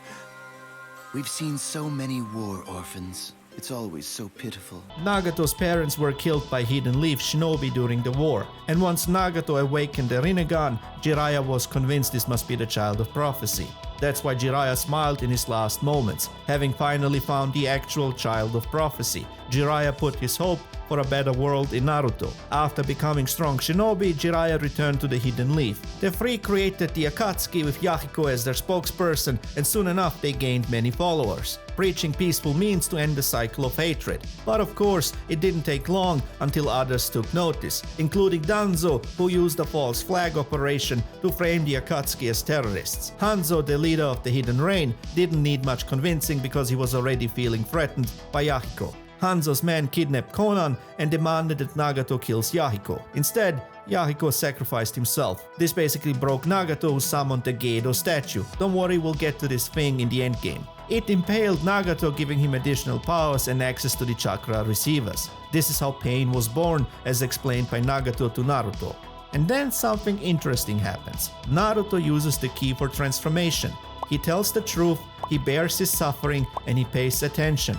Speaker 21: We've seen so many war orphans. It's always so pitiful.
Speaker 1: Nagato's parents were killed by Hidden Leaf shinobi during the war, and once Nagato awakened the Rinnegan, Jiraiya was convinced this must be the Child of Prophecy. That's why Jiraiya smiled in his last moments, having finally found the actual Child of Prophecy. Jiraiya put his hope for a better world in Naruto. After becoming strong shinobi, Jiraiya returned to the Hidden Leaf. The 3 created the Akatsuki with Yahiko as their spokesperson, and soon enough they gained many followers, preaching peaceful means to end the cycle of hatred. But of course, it didn't take long until others took notice, including Danzo, who used a false flag operation to frame the Akatsuki as terrorists. Hanzo, the leader of the Hidden Rain, didn't need much convincing because he was already feeling threatened by Yahiko. Hanzo's men kidnapped Konan and demanded that Nagato kills Yahiko. Instead, Yahiko sacrificed himself. This basically broke Nagato, who summoned the Gedo statue. Don't worry, we'll get to this thing in the endgame. It impaled Nagato, giving him additional powers and access to the chakra receivers. This is how Pain was born, as explained by Nagato to Naruto. And then something interesting happens. Naruto uses the key for transformation. He tells the truth, he bears his suffering, and he pays attention.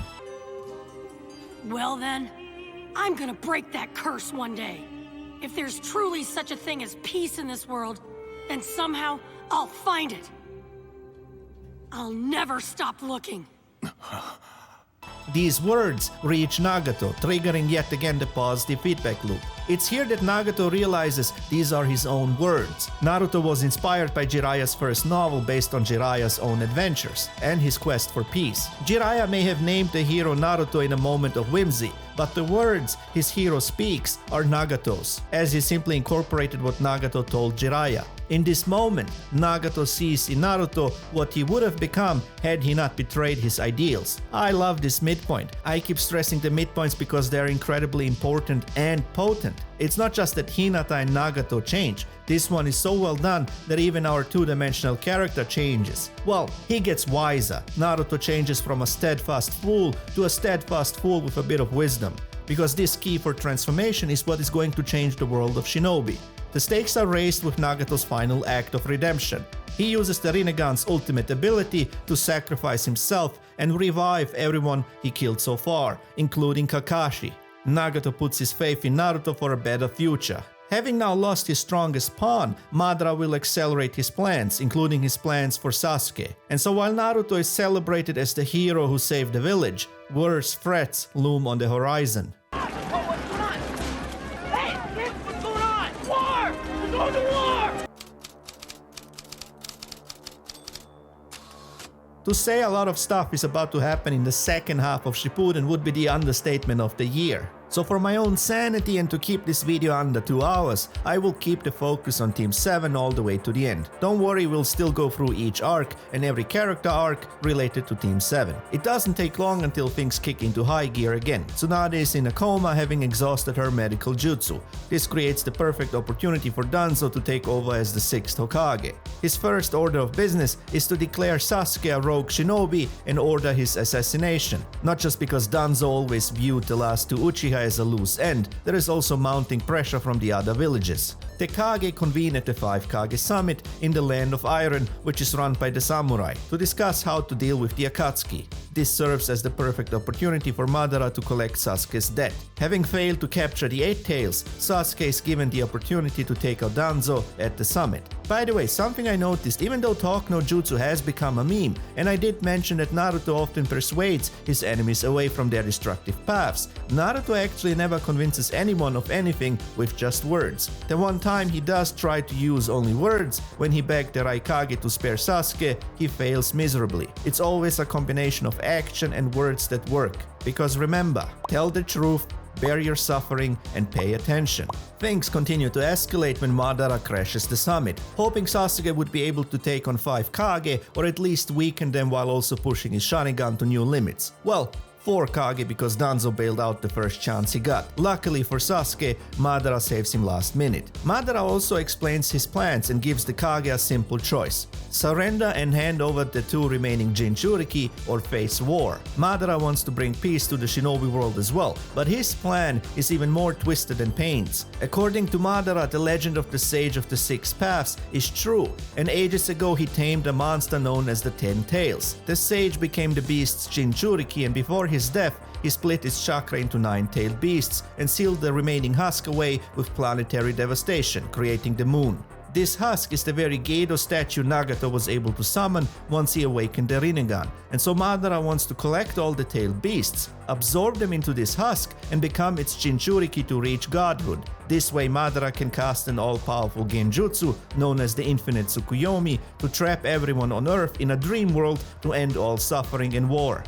Speaker 12: Well then, I'm gonna break that curse one day. If there's truly such a thing as peace in this world, then somehow I'll find it. I'll never stop looking.
Speaker 1: These words reach Nagato, triggering yet again the positive feedback loop. It's here that Nagato realizes these are his own words. Naruto was inspired by Jiraiya's first novel based on Jiraiya's own adventures and his quest for peace. Jiraiya may have named the hero Naruto in a moment of whimsy, but the words his hero speaks are Nagato's, as he simply incorporated what Nagato told Jiraiya. In this moment, Nagato sees in Naruto what he would have become had he not betrayed his ideals. I love this midpoint. I keep stressing the midpoints because they're incredibly important and potent. It's not just that Hinata and Nagato change. This one is so well done that even our two-dimensional character changes. Well, he gets wiser. Naruto changes from a steadfast fool to a steadfast fool with a bit of wisdom. Because this key for transformation is what is going to change the world of Shinobi. The stakes are raised with Nagato's final act of redemption. He uses the Rinnegan's ultimate ability to sacrifice himself and revive everyone he killed so far, including Kakashi. Nagato puts his faith in Naruto for a better future. Having now lost his strongest pawn, Madara will accelerate his plans, including his plans for Sasuke. And so while Naruto is celebrated as the hero who saved the village, worse threats loom on the horizon. To say a lot of stuff is about to happen in the second half of Shippuden would be the understatement of the year. So for my own sanity and to keep this video under 2 hours, I will keep the focus on Team 7 all the way to the end. Don't worry, we'll still go through each arc and every character arc related to Team 7. It doesn't take long until things kick into high gear again. Tsunade is in a coma, having exhausted her medical jutsu. This creates the perfect opportunity for Danzo to take over as the 6th Hokage. His first order of business is to declare Sasuke a rogue shinobi and order his assassination. Not just because Danzo always viewed the last two Uchiha as a loose end, there is also mounting pressure from the other villages. The Kage convene at the 5 Kage Summit in the Land of Iron, which is run by the samurai, to discuss how to deal with the Akatsuki. This serves as the perfect opportunity for Madara to collect Sasuke's debt. Having failed to capture the 8 Tails, Sasuke is given the opportunity to take out Danzo at the summit. By the way, something I noticed, even though Talk no Jutsu has become a meme, and I did mention that Naruto often persuades his enemies away from their destructive paths, Naruto actually never convinces anyone of anything with just words. The one time he does try to use only words, when he begged the Raikage to spare Sasuke, he fails miserably. It's always a combination of action and words that work. Because remember, tell the truth, bear your suffering, and pay attention. Things continue to escalate when Madara crashes the summit, hoping Sasuke would be able to take on 5 Kage or at least weaken them while also pushing his Sharingan to new limits. Well, 4 Kage because Danzo bailed out the first chance he got. Luckily for Sasuke, Madara saves him last minute. Madara also explains his plans and gives the Kage a simple choice: surrender and hand over the 2 remaining Jinchuriki or face war. Madara wants to bring peace to the shinobi world as well, but his plan is even more twisted than Pain's. According to Madara, the legend of the Sage of the 6 Paths is true, and ages ago he tamed a monster known as the 10 Tails. The sage became the beast's Jinchuriki, and before his death, he split its chakra into 9-tailed beasts and sealed the remaining husk away with planetary devastation, creating the moon. This husk is the very Gedo statue Nagato was able to summon once he awakened the Rinnegan, and so Madara wants to collect all the tailed beasts, absorb them into this husk, and become its Jinchuriki to reach godhood. This way Madara can cast an all-powerful genjutsu known as the Infinite Tsukuyomi to trap everyone on Earth in a dream world to end all suffering and war.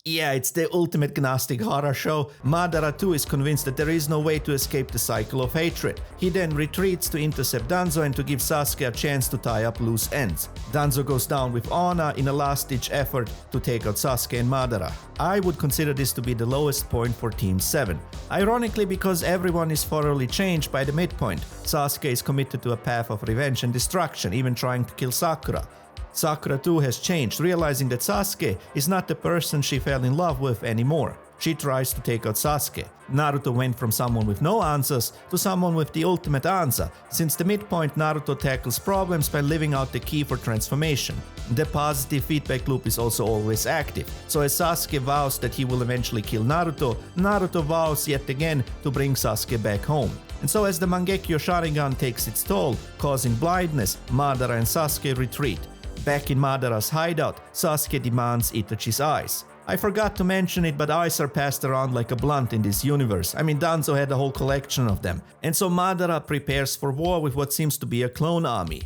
Speaker 1: Yeah, it's the ultimate Gnostic horror show. Madara too is convinced that there is no way to escape the cycle of hatred. He then retreats to intercept Danzo and to give Sasuke a chance to tie up loose ends. Danzo goes down with honor in a last-ditch effort to take out Sasuke and Madara. I would consider this to be the lowest point for Team 7. Ironically, because everyone is thoroughly changed by the midpoint. Sasuke is committed to a path of revenge and destruction, even trying to kill Sakura. Sakura too has changed, realizing that Sasuke is not the person she fell in love with anymore. She tries to take out Sasuke. Naruto went from someone with no answers to someone with the ultimate answer. Since the midpoint, Naruto tackles problems by living out the key for transformation. The positive feedback loop is also always active. So as Sasuke vows that he will eventually kill Naruto, Naruto vows yet again to bring Sasuke back home. And so as the Mangekyo Sharingan takes its toll, causing blindness, Madara and Sasuke retreat. Back in Madara's hideout, Sasuke demands Itachi's eyes. I forgot to mention it, but eyes are passed around like a blunt in this universe. I mean, Danzo had a whole collection of them. And so Madara prepares for war with what seems to be a clone army.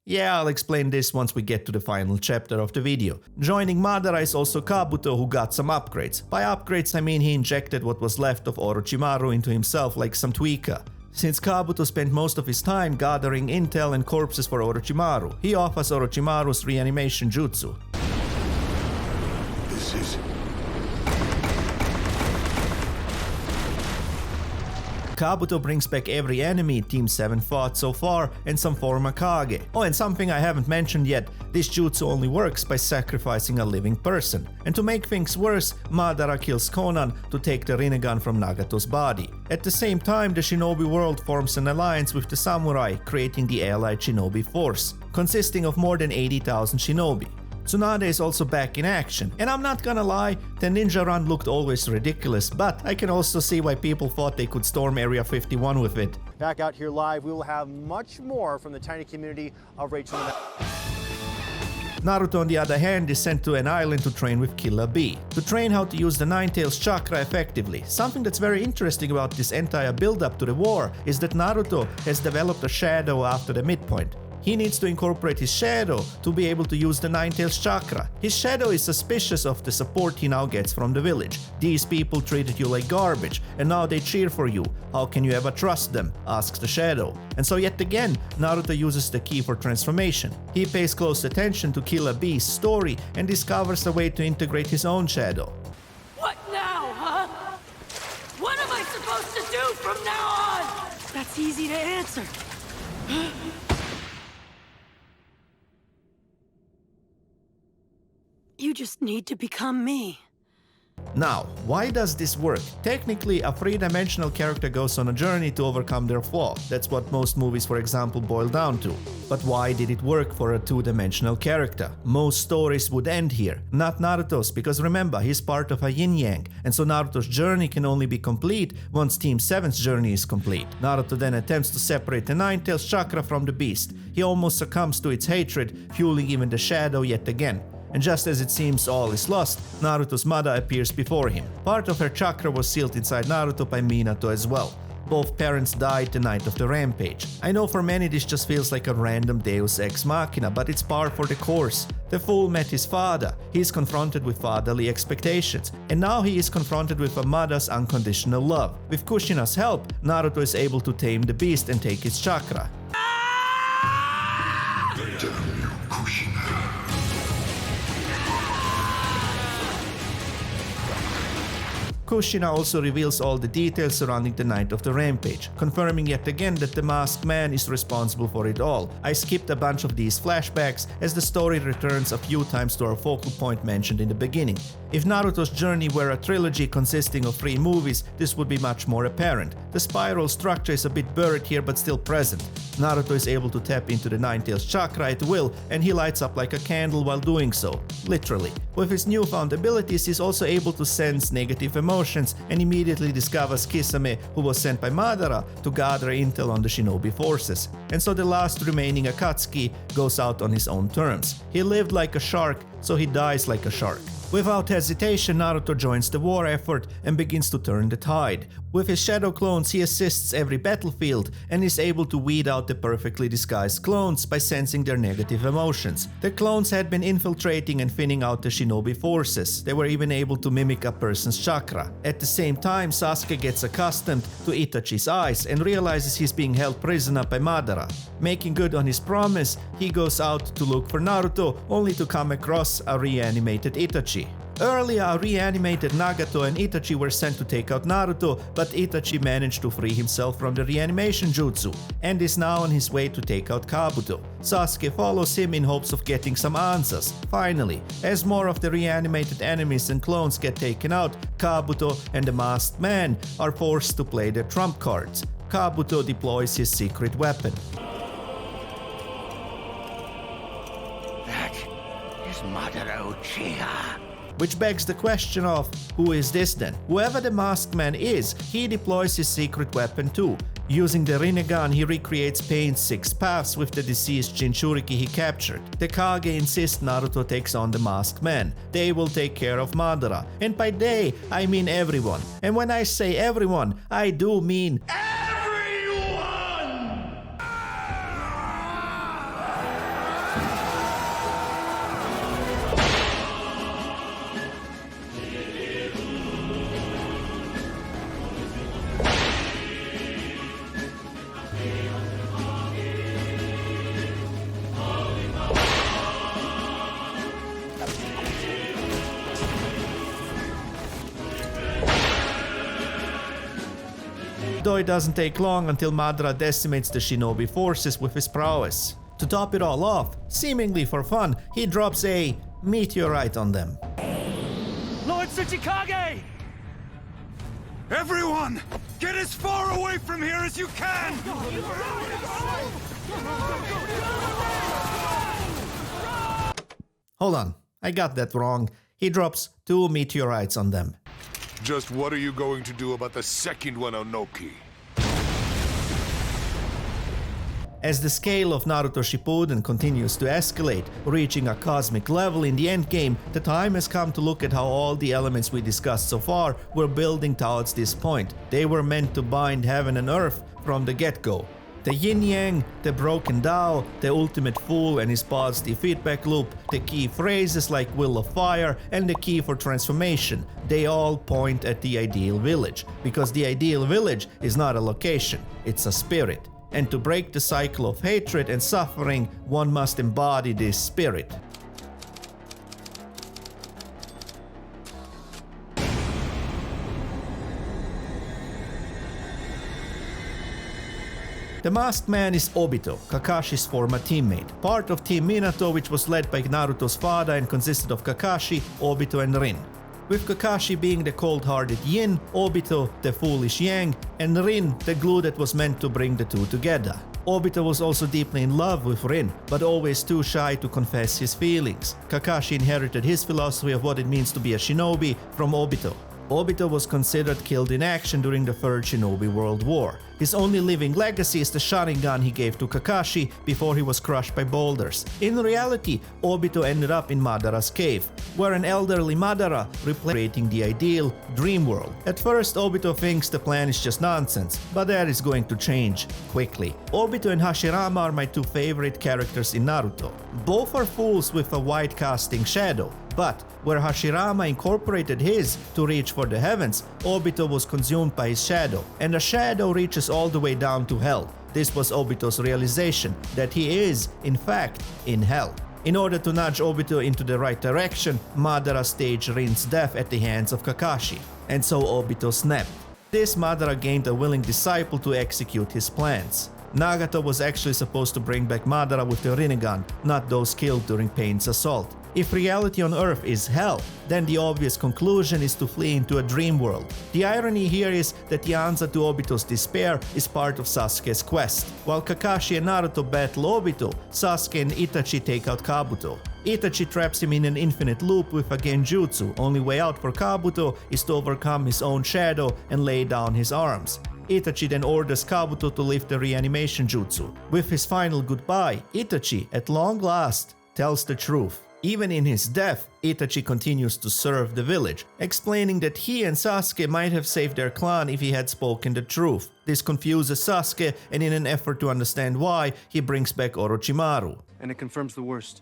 Speaker 1: Yeah, I'll explain this once we get to the final chapter of the video. Joining Madara is also Kabuto, who got some upgrades. By upgrades I mean he injected what was left of Orochimaru into himself like some tweaker. Since Kabuto spent most of his time gathering intel and corpses for Orochimaru, he offers Orochimaru's reanimation jutsu.
Speaker 7: This is...
Speaker 1: Kabuto brings back every enemy Team 7 fought so far and some former Kage. Oh, and something I haven't mentioned yet, this jutsu only works by sacrificing a living person. And to make things worse, Madara kills Konan to take the Rinnegan from Nagato's body. At the same time, the Shinobi world forms an alliance with the samurai, creating the allied Shinobi force, consisting of more than 80,000 Shinobi. Tsunade is also back in action, and I'm not gonna lie, the ninja run looked always ridiculous, but I can also see why people thought they could storm Area 51 with it.
Speaker 4: Back out here live, we will have much more from the tiny community of Rachel.
Speaker 1: Naruto, on the other hand, is sent to an island to train with Killer Bee, to train how to use the Nine-Tails chakra effectively. Something that's very interesting about this entire build-up to the war is that Naruto has developed a shadow after the midpoint. He needs to incorporate his shadow to be able to use the Nine-Tails chakra. His shadow is suspicious of the support he now gets from the village. These people treated you like garbage, and now they cheer for you. How can you ever trust them? Asks the shadow. And so yet again, Naruto uses the key for transformation. He pays close attention to Killer Bee's story and discovers a way to integrate his own shadow.
Speaker 12: What now, huh? What am I supposed to do from now on? That's easy to answer. You just need to become me.
Speaker 1: Now, why does this work? Technically, a three-dimensional character goes on a journey to overcome their flaw. That's what most movies, for example, boil down to. But why did it work for a two-dimensional character? Most stories would end here. Not Naruto's, because remember, he's part of a yin-yang, and so Naruto's journey can only be complete once Team 7's journey is complete. Naruto then attempts to separate the Nine-Tails chakra from the beast. He almost succumbs to its hatred, fueling even the shadow yet again. And just as it seems all is lost, Naruto's mother appears before him. Part of her chakra was sealed inside Naruto by Minato as well. Both parents died the night of the rampage. I know for many this just feels like a random deus ex machina, but it's par for the course. The fool met his father, he is confronted with fatherly expectations, and now he is confronted with a mother's unconditional love. With Kushina's help, Naruto is able to tame the beast and take its chakra. Kushina also reveals all the details surrounding the night of the rampage, confirming yet again that the masked man is responsible for it all. I skipped a bunch of these flashbacks as the story returns a few times to our focal point mentioned in the beginning. If Naruto's journey were a trilogy consisting of 3 movies, this would be much more apparent. The spiral structure is a bit buried here but still present. Naruto is able to tap into the Nine-Tails chakra at will, and he lights up like a candle while doing so. Literally. With his newfound abilities, he's also able to sense negative emotions and immediately discovers Kisame, who was sent by Madara to gather intel on the Shinobi forces. And so the last remaining Akatsuki goes out on his own terms. He lived like a shark, so he dies like a shark. Without hesitation, Naruto joins the war effort and begins to turn the tide. With his shadow clones, he assists every battlefield and is able to weed out the perfectly disguised clones by sensing their negative emotions. The clones had been infiltrating and thinning out the Shinobi forces. They were even able to mimic a person's chakra. At the same time, Sasuke gets accustomed to Itachi's eyes and realizes he's being held prisoner by Madara. Making good on his promise, he goes out to look for Naruto, only to come across a reanimated Itachi. Earlier, a reanimated Nagato and Itachi were sent to take out Naruto, but Itachi managed to free himself from the reanimation jutsu, and is now on his way to take out Kabuto. Sasuke follows him in hopes of getting some answers. Finally, as more of the reanimated enemies and clones get taken out, Kabuto and the Masked Man are forced to play their trump cards. Kabuto deploys his secret weapon.
Speaker 21: That is Madara Uchiha.
Speaker 1: Which begs the question of, who is this then? Whoever the Masked Man is, he deploys his secret weapon too. Using the Rinnegan, he recreates Pain's 6 paths with the deceased Jinchuriki he captured. The Kage insists Naruto takes on the Masked Man. They will take care of Madara. And by they, I mean everyone. And when I say everyone, I do mean though it doesn't take long until Madara decimates the Shinobi forces with his prowess. To top it all off, seemingly for fun, he drops a meteorite on them.
Speaker 10: Lord Tsuchikage! Everyone, get as far away from here as you can!
Speaker 1: Hold on, I got that wrong. He drops 2 meteorites on them.
Speaker 11: Just what are you going to do about the second one, Onoki?
Speaker 1: As the scale of Naruto Shippuden continues to escalate, reaching a cosmic level in the endgame, the time has come to look at how all the elements we discussed so far were building towards this point. They were meant to bind heaven and earth from the get-go. The yin-yang, the broken Tao, the ultimate fool and his positive feedback loop, the key phrases like will of fire and the key for transformation, they all point at the ideal village. Because the ideal village is not a location, it's a spirit. And to break the cycle of hatred and suffering, one must embody this spirit. The Masked Man is Obito, Kakashi's former teammate, part of Team Minato, which was led by Naruto's father and consisted of Kakashi, Obito and Rin. With Kakashi being the cold-hearted yin, Obito the foolish yang, and Rin the glue that was meant to bring the two together. Obito was also deeply in love with Rin, but always too shy to confess his feelings. Kakashi inherited his philosophy of what it means to be a shinobi from Obito. Obito was considered killed in action during the Third Shinobi World War. His only living legacy is the Sharingan he gave to Kakashi before he was crushed by boulders. In reality, Obito ended up in Madara's cave, where an elderly Madara replicating the ideal dream world. At first, Obito thinks the plan is just nonsense, but that is going to change quickly. Obito and Hashirama are my 2 favorite characters in Naruto. Both are fools with a white casting shadow, but where Hashirama incorporated his to reach for the heavens, Obito was consumed by his shadow, and the shadow reaches all the way down to hell. This was Obito's realization, that he is, in fact, in hell. In order to nudge Obito into the right direction, Madara staged Rin's death at the hands of Kakashi, and so Obito snapped. This Madara gained a willing disciple to execute his plans. Nagato was actually supposed to bring back Madara with the Rinnegan, not those killed during Pain's assault. If reality on Earth is hell, then the obvious conclusion is to flee into a dream world. The irony here is that the answer to Obito's despair is part of Sasuke's quest. While Kakashi and Naruto battle Obito, Sasuke and Itachi take out Kabuto. Itachi traps him in an infinite loop with a genjutsu. Only way out for Kabuto is to overcome his own shadow and lay down his arms. Itachi then orders Kabuto to lift the reanimation jutsu. With his final goodbye, Itachi, at long last, tells the truth. Even in his death, Itachi continues to serve the village, explaining that he and Sasuke might have saved their clan if he had spoken the truth. This confuses Sasuke, and in an effort to understand why, he brings back Orochimaru.
Speaker 20: And it confirms the worst.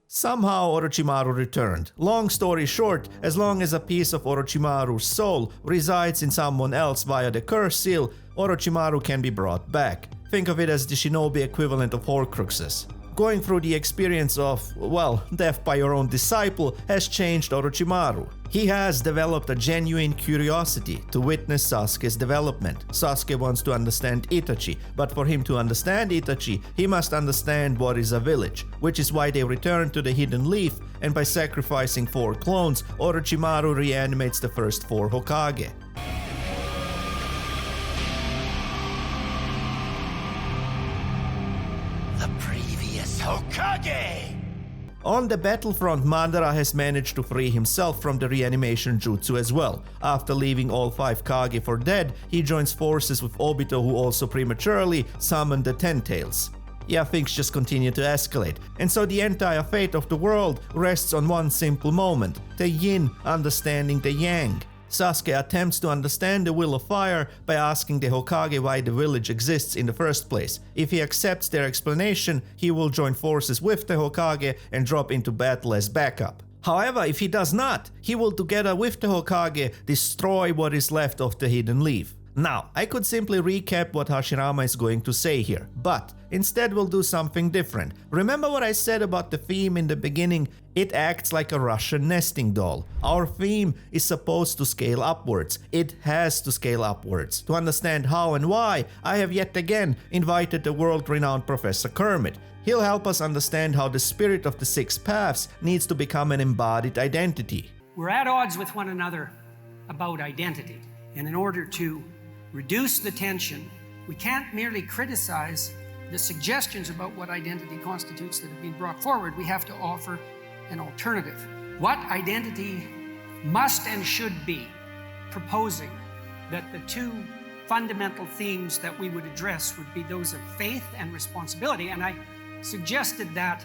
Speaker 1: Somehow Orochimaru returned. Long story short, as long as a piece of Orochimaru's soul resides in someone else via the curse seal, Orochimaru can be brought back. Think of it as the shinobi equivalent of Horcruxes. Going through the experience of, well, death by your own disciple has changed Orochimaru. He has developed a genuine curiosity to witness Sasuke's development. Sasuke wants to understand Itachi, but for him to understand Itachi, he must understand what is a village, which is why they return to the Hidden Leaf, and by sacrificing 4 clones, Orochimaru reanimates the first 4 Hokage.
Speaker 2: The previous Hokage!
Speaker 1: On the battlefront, Madara has managed to free himself from the reanimation jutsu as well. After leaving all 5 Kage for dead, he joins forces with Obito, who also prematurely summoned the Ten Tails. Yeah, things just continue to escalate, and so the entire fate of the world rests on one simple moment: the yin understanding the yang. Sasuke attempts to understand the will of fire by asking the Hokage why the village exists in the first place. If he accepts their explanation, he will join forces with the Hokage and drop into battle as backup. However, if he does not, he will together with the Hokage destroy what is left of the Hidden Leaf. Now, I could simply recap what Hashirama is going to say here, but instead we'll do something different. Remember what I said about the theme in the beginning? It acts like a Russian nesting doll. Our theme is supposed to scale upwards. It has to scale upwards. To understand how and why, I have yet again invited the world-renowned Professor Kermit. He'll help us understand how the spirit of the 6 paths needs to become an embodied identity.
Speaker 3: We're at odds with one another about identity, and in order to reduce the tension, we can't merely criticize the suggestions about what identity constitutes that have been brought forward. We have to offer an alternative. What identity must and should be, proposing that the 2 fundamental themes that we would address would be those of faith and responsibility. And I suggested that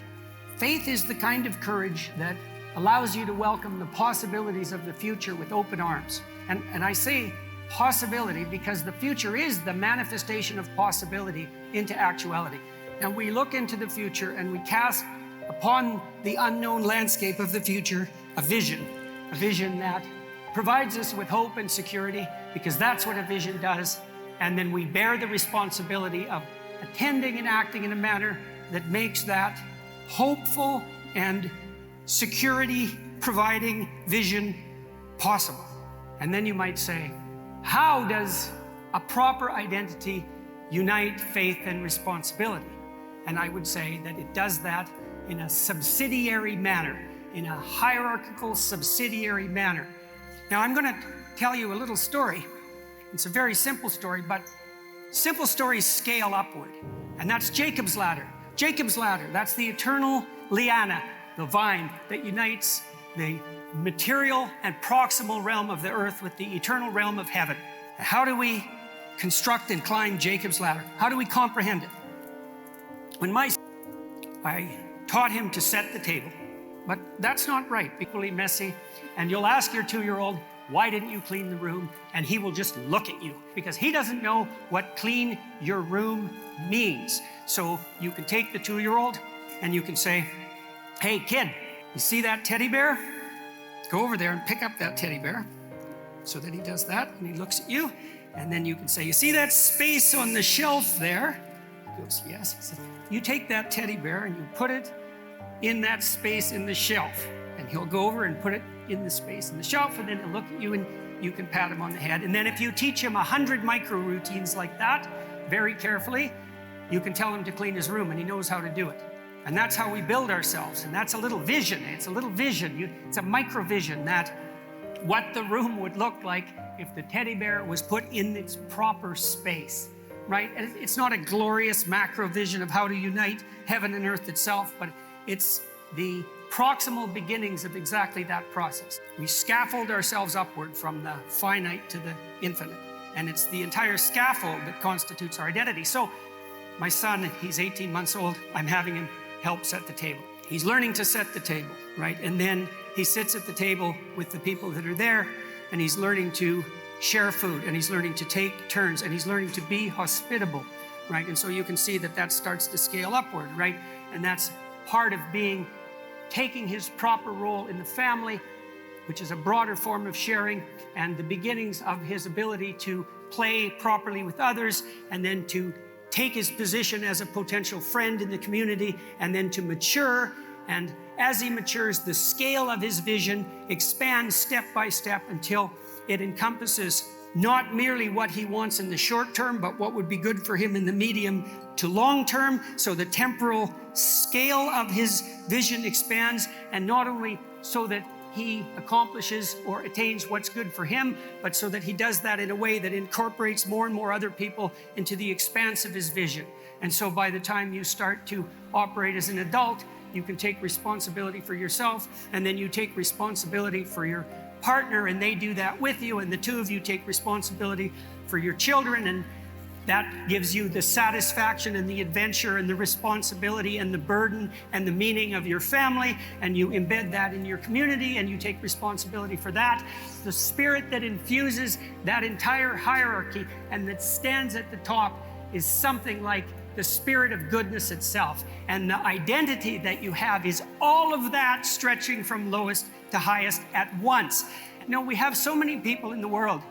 Speaker 3: faith is the kind of courage that allows you to welcome the possibilities of the future with open arms. And I say possibility because the future is the manifestation of possibility into actuality. And we look into the future and we cast upon the unknown landscape of the future a vision that provides us with hope and security, because that's what a vision does. And then we bear the responsibility of attending and acting in a manner that makes that hopeful and security providing vision possible. And then you might say, how does a proper identity unite faith and responsibility? And I would say that it does that in a subsidiary manner, in a hierarchical subsidiary manner. Now I'm going to tell you a little story. It's a very simple story, but simple stories scale upward. And that's Jacob's ladder. Jacob's ladder, that's the eternal liana, the vine that unites the material and proximal realm of the earth with the eternal realm of heaven. How do we construct and climb Jacob's ladder? How do we comprehend it? When I taught him to set the table, but that's not right, equally messy. And you'll ask your 2-year-old, why didn't you clean the room? And he will just look at you because he doesn't know what clean your room means. So you can take the 2-year-old and you can say, hey kid, you see that teddy bear? Go over there and pick up that teddy bear. So then he does that and he looks at you, and then you can say, you see that space on the shelf there? He goes, yes. He says, you take that teddy bear and you put it in that space in the shelf. And he'll go over and put it in the space in the shelf, and then he'll look at you and you can pat him on the head. And then if you teach him 100 micro routines like that, very carefully, you can tell him to clean his room and he knows how to do it. And that's how we build ourselves. And that's a little vision. It's a little vision. It's a micro vision that what the room would look like if the teddy bear was put in its proper space, right? And it's not a glorious macro vision of how to unite heaven and earth itself, but it's the proximal beginnings of exactly that process. We scaffold ourselves upward from the finite to the infinite. And it's the entire scaffold that constitutes our identity. So my son, he's 18 months old. I'm having him help set the table. He's learning to set the table, right? And then he sits at the table with the people that are there, and he's learning to share food, and he's learning to take turns, and he's learning to be hospitable, right? And so you can see that that starts to scale upward, right? And that's part of taking his proper role in the family, which is a broader form of sharing, and the beginnings of his ability to play properly with others, and then to take his position as a potential friend in the community, and then to mature. And as he matures, the scale of his vision expands step by step until it encompasses not merely what he wants in the short term, but what would be good for him in the medium to long term. So the temporal scale of his vision expands, and not only so that he accomplishes or attains what's good for him, but so that he does that in a way that incorporates more and more other people into the expanse of his vision. And so by the time you start to operate as an adult, you can take responsibility for yourself, and then you take responsibility for your partner, and they do that with you, and the two of you take responsibility for your children, and that gives you the satisfaction and the adventure and the responsibility and the burden and the meaning of your family, and you embed that in your community and you take responsibility for that. The spirit that infuses that entire hierarchy and that stands at the top is something like the spirit of goodness itself. And the identity that you have is all of that stretching from lowest to highest at once. You know, we have so many people in the world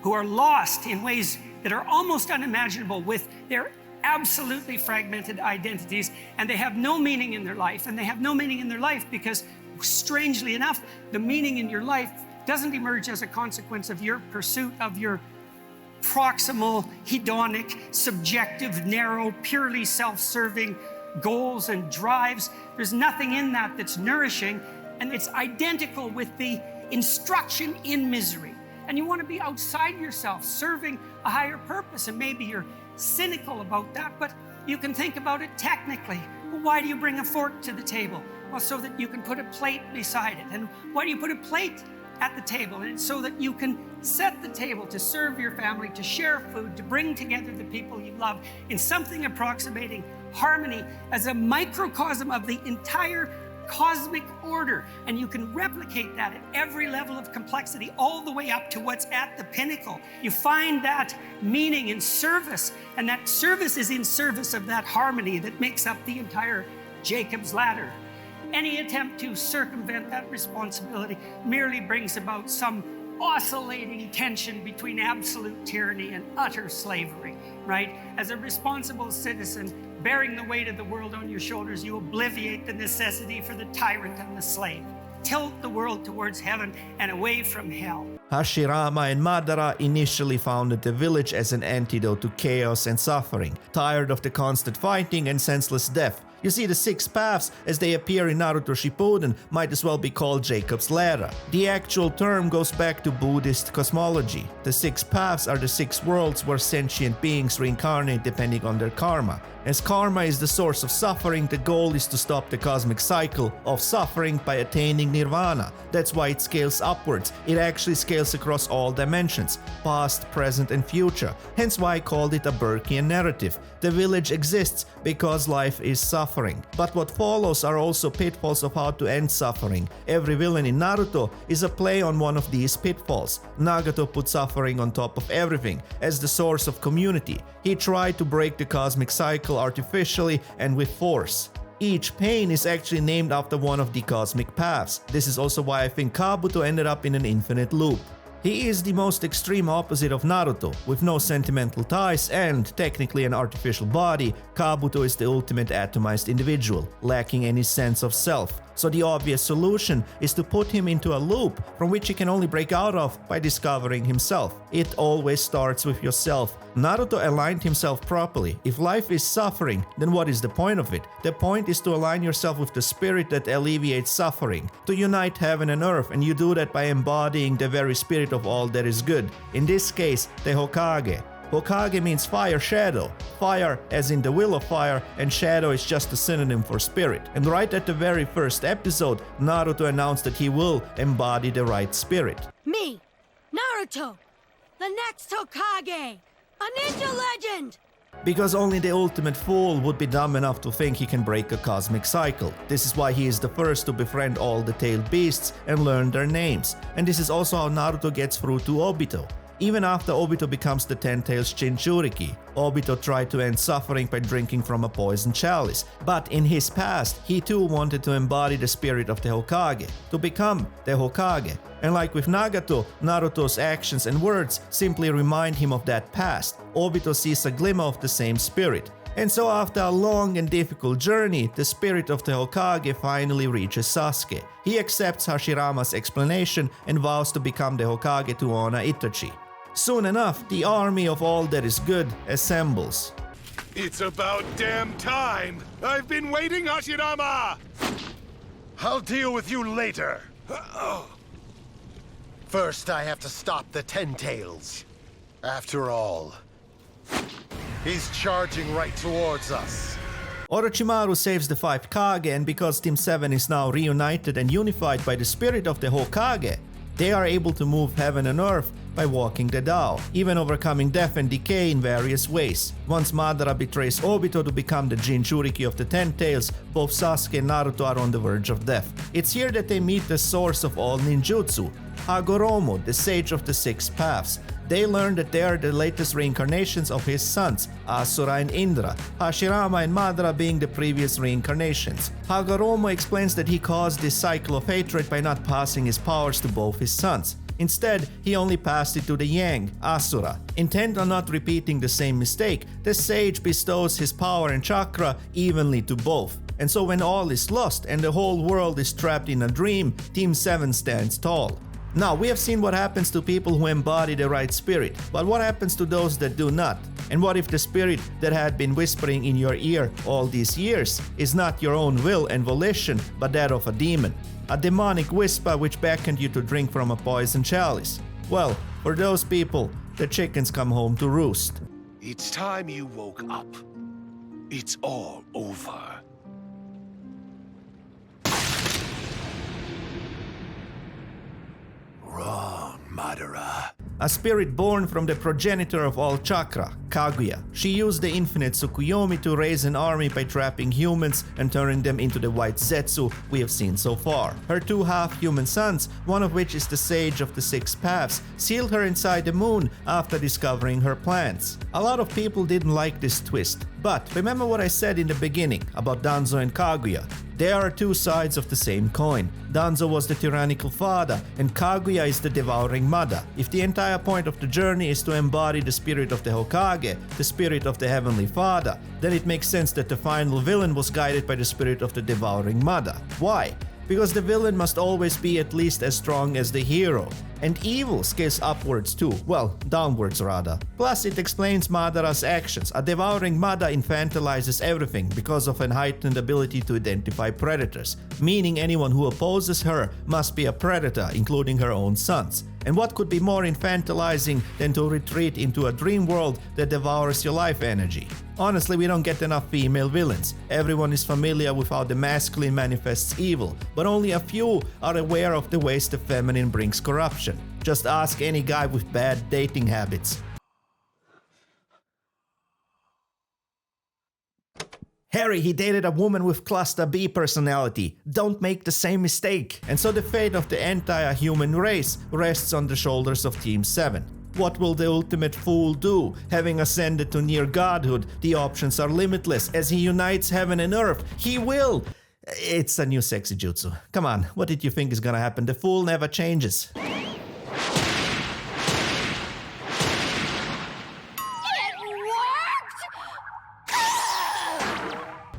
Speaker 3: who are lost in ways that are almost unimaginable with their absolutely fragmented identities, and they have no meaning in their life. And they have no meaning in their life because, strangely enough, the meaning in your life doesn't emerge as a consequence of your pursuit of your proximal, hedonic, subjective, narrow, purely self-serving goals and drives. There's nothing in that that's nourishing, and it's identical with the instruction in misery. And you want to be outside yourself, serving a higher purpose, and maybe you're cynical about that, but you can think about it technically. Well, why do you bring a fork to the table? Well, so that you can put a plate beside it. And why do you put a plate at the table? And it's so that you can set the table to serve your family, to share food, to bring together the people you love in something approximating harmony as a microcosm of the entire cosmic order. And you can replicate that at every level of complexity, all the way up to what's at the pinnacle. You find that meaning in service, and that service is in service of that harmony that makes up the entire Jacob's ladder. Any attempt to circumvent that responsibility merely brings about some oscillating tension between absolute tyranny and utter slavery, right? As a responsible citizen, bearing the weight of the world on your shoulders, you obviate the necessity for the tyrant and the slave. Tilt the world towards heaven and away from hell.
Speaker 1: Hashirama and Madara initially founded the village as an antidote to chaos and suffering, tired of the constant fighting and senseless death. You see, the 6 paths, as they appear in Naruto Shippuden, might as well be called Jacob's Ladder. The actual term goes back to Buddhist cosmology. The 6 paths are the 6 worlds where sentient beings reincarnate depending on their karma. As karma is the source of suffering, the goal is to stop the cosmic cycle of suffering by attaining nirvana. That's why it scales upwards. It actually scales across all dimensions, past, present, and future. Hence why I called it a Burkean narrative. The village exists because life is suffering. But what follows are also pitfalls of how to end suffering. Every villain in Naruto is a play on one of these pitfalls. Nagato put suffering on top of everything, as the source of community. He tried to break the cosmic cycle artificially and with force. Each pain is actually named after one of the cosmic paths. This is also why I think Kabuto ended up in an infinite loop. He is the most extreme opposite of Naruto. With no sentimental ties and technically an artificial body, Kabuto is the ultimate atomized individual, lacking any sense of self. So the obvious solution is to put him into a loop from which he can only break out of by discovering himself. It always starts with yourself. Naruto aligned himself properly. If life is suffering, then what is the point of it? The point is to align yourself with the spirit that alleviates suffering, to unite heaven and earth, and you do that by embodying the very spirit of all that is good. In this case, the Hokage. Hokage means fire shadow. Fire as in the will of fire, and shadow is just a synonym for spirit. And right at the very first episode, Naruto announced that he will embody the right spirit.
Speaker 12: Me, Naruto, the next Hokage, a ninja legend!
Speaker 1: Because only the ultimate fool would be dumb enough to think he can break a cosmic cycle. This is why he is the first to befriend all the tailed beasts and learn their names. And this is also how Naruto gets through to Obito. Even after Obito becomes the Ten-Tails Jinchuriki, Obito tried to end suffering by drinking from a poison chalice, but in his past, he too wanted to embody the spirit of the Hokage, to become the Hokage. And like with Nagato, Naruto's actions and words simply remind him of that past. Obito sees a glimmer of the same spirit. And so after a long and difficult journey, the spirit of the Hokage finally reaches Sasuke. He accepts Hashirama's explanation and vows to become the Hokage to honor Itachi. Soon enough, the army of all that is good assembles.
Speaker 11: It's about damn time! I've been waiting, Hashirama!
Speaker 2: I'll deal with you later. First, I have to stop the Ten-Tails. After all, he's charging right towards us.
Speaker 1: Orochimaru saves the 5 Kage, and because Team 7 is now reunited and unified by the spirit of the Hokage, they are able to move heaven and earth by walking the Tao, even overcoming death and decay in various ways. Once Madara betrays Obito to become the Jinchuriki of the Ten-Tails, both Sasuke and Naruto are on the verge of death. It's here that they meet the source of all ninjutsu, Hagoromo, the sage of the 6 paths. They learn that they are the latest reincarnations of his sons, Asura and Indra, Hashirama and Madara being the previous reincarnations. Hagoromo explains that he caused this cycle of hatred by not passing his powers to both his sons. Instead, he only passed it to the Yang, Asura. Intent on not repeating the same mistake, the sage bestows his power and chakra evenly to both. And so when all is lost and the whole world is trapped in a dream, Team 7 stands tall. Now, we have seen what happens to people who embody the right spirit, but what happens to those that do not? And what if the spirit that had been whispering in your ear all these years is not your own will and volition, but that of a demon? A demonic whisper which beckoned you to drink from a poison chalice? Well, for those people, the chickens come home to roost.
Speaker 11: It's time you woke up. It's all over.
Speaker 2: Wrong, Madara.
Speaker 1: A spirit born from the progenitor of all chakra, Kaguya. She used the infinite Tsukuyomi to raise an army by trapping humans and turning them into the white Zetsu we have seen so far. Her 2 half-human sons, one of which is the sage of the 6 paths, sealed her inside the moon after discovering her plans. A lot of people didn't like this twist, but remember what I said in the beginning about Danzo and Kaguya. They are 2 sides of the same coin. Danzo was the tyrannical father, and Kaguya is the devouring mother. If the entire point of the journey is to embody the spirit of the Hokage, the spirit of the Heavenly Father, then it makes sense that the final villain was guided by the spirit of the devouring mother. Why? Because the villain must always be at least as strong as the hero. And evil scales upwards too, well, downwards rather. Plus it explains Madara's actions. A devouring mother infantilizes everything because of an heightened ability to identify predators, meaning anyone who opposes her must be a predator, including her own sons. And what could be more infantilizing than to retreat into a dream world that devours your life energy? Honestly, we don't get enough female villains. Everyone is familiar with how the masculine manifests evil, but only a few are aware of the ways the feminine brings corruption. Just ask any guy with bad dating habits. Harry, he dated a woman with cluster B personality. Don't make the same mistake. And so the fate of the entire human race rests on the shoulders of Team 7. What will the ultimate fool do? Having ascended to near godhood, the options are limitless. As he unites heaven and earth, he will... It's a new sexy jutsu. Come on, what did you think is gonna happen? The fool never changes.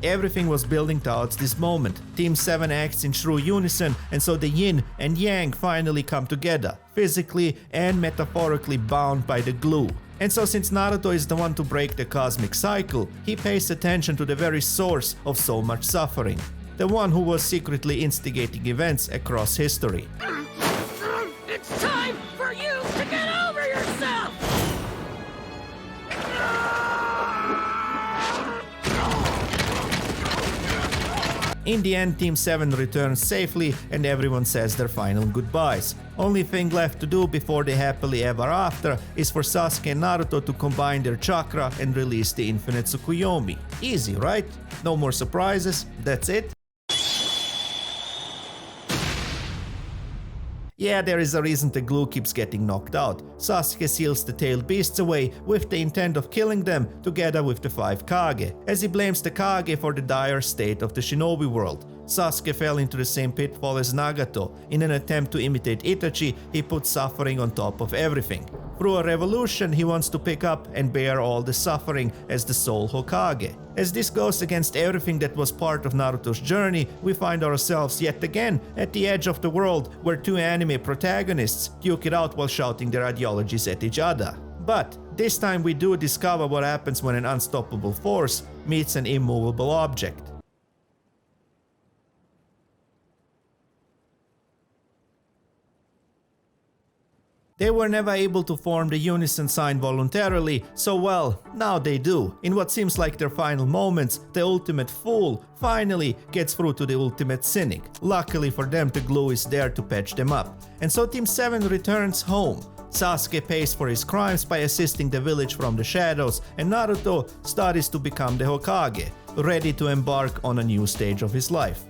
Speaker 1: Everything was building towards this moment. Team 7 acts in true unison, and so the yin and yang finally come together, physically and metaphorically bound by the glue. And so since Naruto is the one to break the cosmic cycle, he pays attention to the very source of so much suffering, the one who was secretly instigating events across history.
Speaker 12: It's time for you to get over yourself!
Speaker 1: In the end, Team 7 returns safely and everyone says their final goodbyes. Only thing left to do before the happily ever after is for Sasuke and Naruto to combine their chakra and release the infinite Tsukuyomi. Easy, right? No more surprises, that's it. Yeah, there is a reason the glue keeps getting knocked out. Sasuke seals the tailed beasts away with the intent of killing them together with the 5 Kage, as he blames the Kage for the dire state of the Shinobi world. Sasuke fell into the same pitfall as Nagato. In an attempt to imitate Itachi, he put suffering on top of everything. Through a revolution, he wants to pick up and bear all the suffering as the sole Hokage. As this goes against everything that was part of Naruto's journey, we find ourselves yet again at the edge of the world where 2 anime protagonists duke it out while shouting their ideologies at each other. But this time we do discover what happens when an unstoppable force meets an immovable object. They were never able to form the unison sign voluntarily, so well, now they do. In what seems like their final moments, the ultimate fool finally gets through to the ultimate cynic. Luckily for them, the glue is there to patch them up. And so Team 7 returns home. Sasuke pays for his crimes by assisting the village from the shadows, and Naruto studies to become the Hokage, ready to embark on a new stage of his life.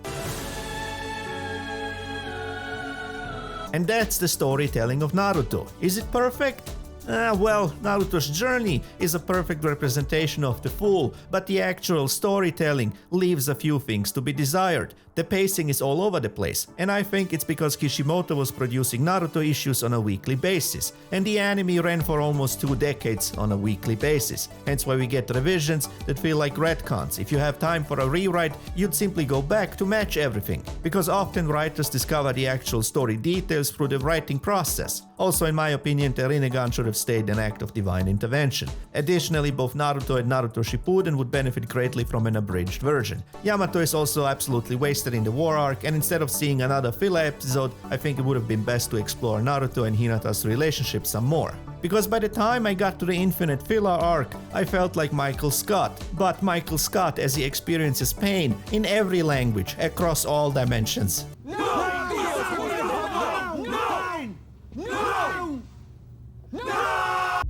Speaker 1: And that's the storytelling of Naruto. Is it perfect? Well, Naruto's journey is a perfect representation of the fool, but the actual storytelling leaves a few things to be desired. The pacing is all over the place, and I think it's because Kishimoto was producing Naruto issues on a weekly basis, and the anime ran for almost 2 decades on a weekly basis, hence why we get revisions that feel like retcons. If you have time for a rewrite, you'd simply go back to match everything, because often writers discover the actual story details through the writing process. Also, in my opinion, the Rinnegan should have stayed an act of divine intervention. Additionally, both Naruto and Naruto Shippuden would benefit greatly from an abridged version. Yamato is also absolutely wasted in the war arc, and instead of seeing another filler episode, I think it would have been best to explore Naruto and Hinata's relationship some more. Because by the time I got to the Infinite Filler arc, I felt like Michael Scott, but Michael Scott as he experiences pain in every language, across all dimensions.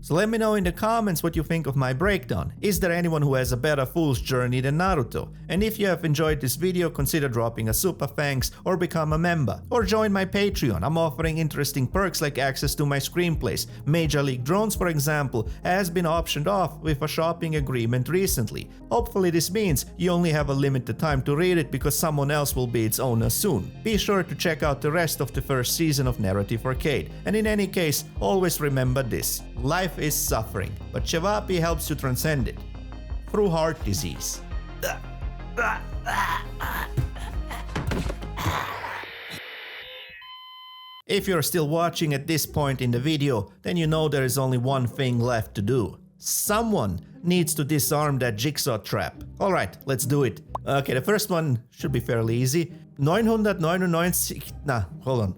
Speaker 1: So let me know in the comments what you think of my breakdown. Is there anyone who has a better fool's journey than Naruto? And if you have enjoyed this video, consider dropping a super thanks or become a member. Or join my Patreon. I'm offering interesting perks like access to my screenplays. Major League Drones, for example, has been optioned off with a shopping agreement recently. Hopefully this means you only have a limited time to read it because someone else will be its owner soon. Be sure to check out the rest of the first season of Narrative Arcade. And in any case, always remember this. Life is suffering, but Chevapi helps you transcend it through heart disease. If you're still watching at this point in the video, then you know there is only one thing left to do. Someone needs to disarm that jigsaw trap. Alright, let's do it. Okay, the first one should be fairly easy. 999,999.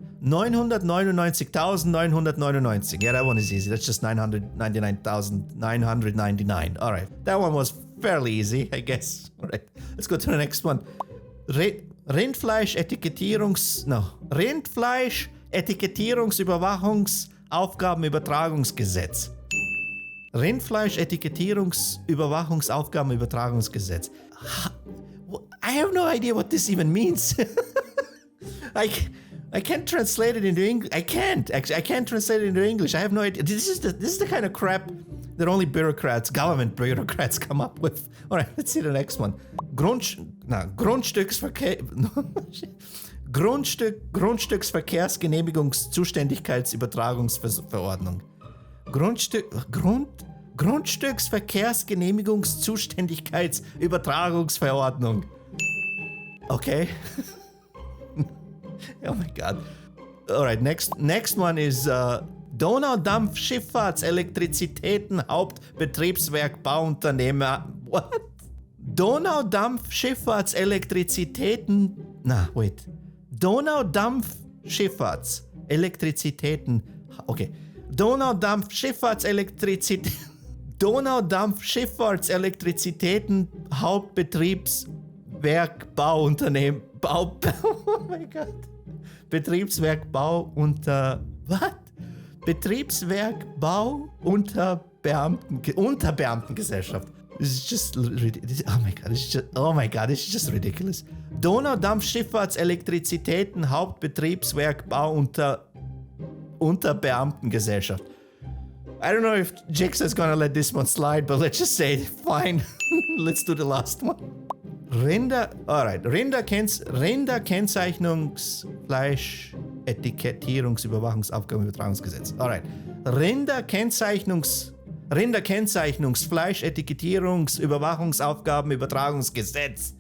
Speaker 1: Yeah, that one is easy. That's just 999,999. Alright, that one was fairly easy, I guess. Alright, let's go to the next one. Rindfleisch-Etikettierungsüberwachungsaufgabenübertragungsgesetz. Rindfleisch-Etikettierungsüberwachungsaufgabenübertragungsgesetz. I have no idea what this even means. I can't translate it into English. I can't translate it into English. I have no idea. This is the kind of crap that only government bureaucrats come up with. All right, let's see the next one. Grundstücksverkehrsgenehmigungszuständigkeitsübertragungsverordnung. Grundstücksverkehrsgenehmigungszuständigkeitsübertragungsverordnung. Okay. Oh my god. Alright, next one is Donaudampfschifffahrtselektrizitäten-Hauptbetriebswerk-Bauunternehmer. What? Donaudampfschifffahrtselektrizitäten. Donaudampfschifffahrtselektrizitäten. Okay. Donaudampfschifffahrtselektrizitäten Hauptbetriebswerk-Bauunternehmen. Oh mein Gott. Betriebswerk-Bau unter. Was? Betriebswerk-Bau unter Beamtengesellschaft. This is just ridiculous. Oh my god, this is just ridiculous. Donaudampfschifffahrtselektrizitäten Hauptbetriebswerk-Bau unter Unterbeamtengesellschaft. I don't know if Jigsaw is gonna let this one slide, but let's just say, fine. Let's do the last one. Rinderkennzeichnungs-Fleisch, Etikettierungsüberwachungsaufgaben, Übertragungsgesetz. Alright. Rinderkennzeichnungs-Fleisch, Etikettierungsüberwachungsaufgaben, Übertragungsgesetz.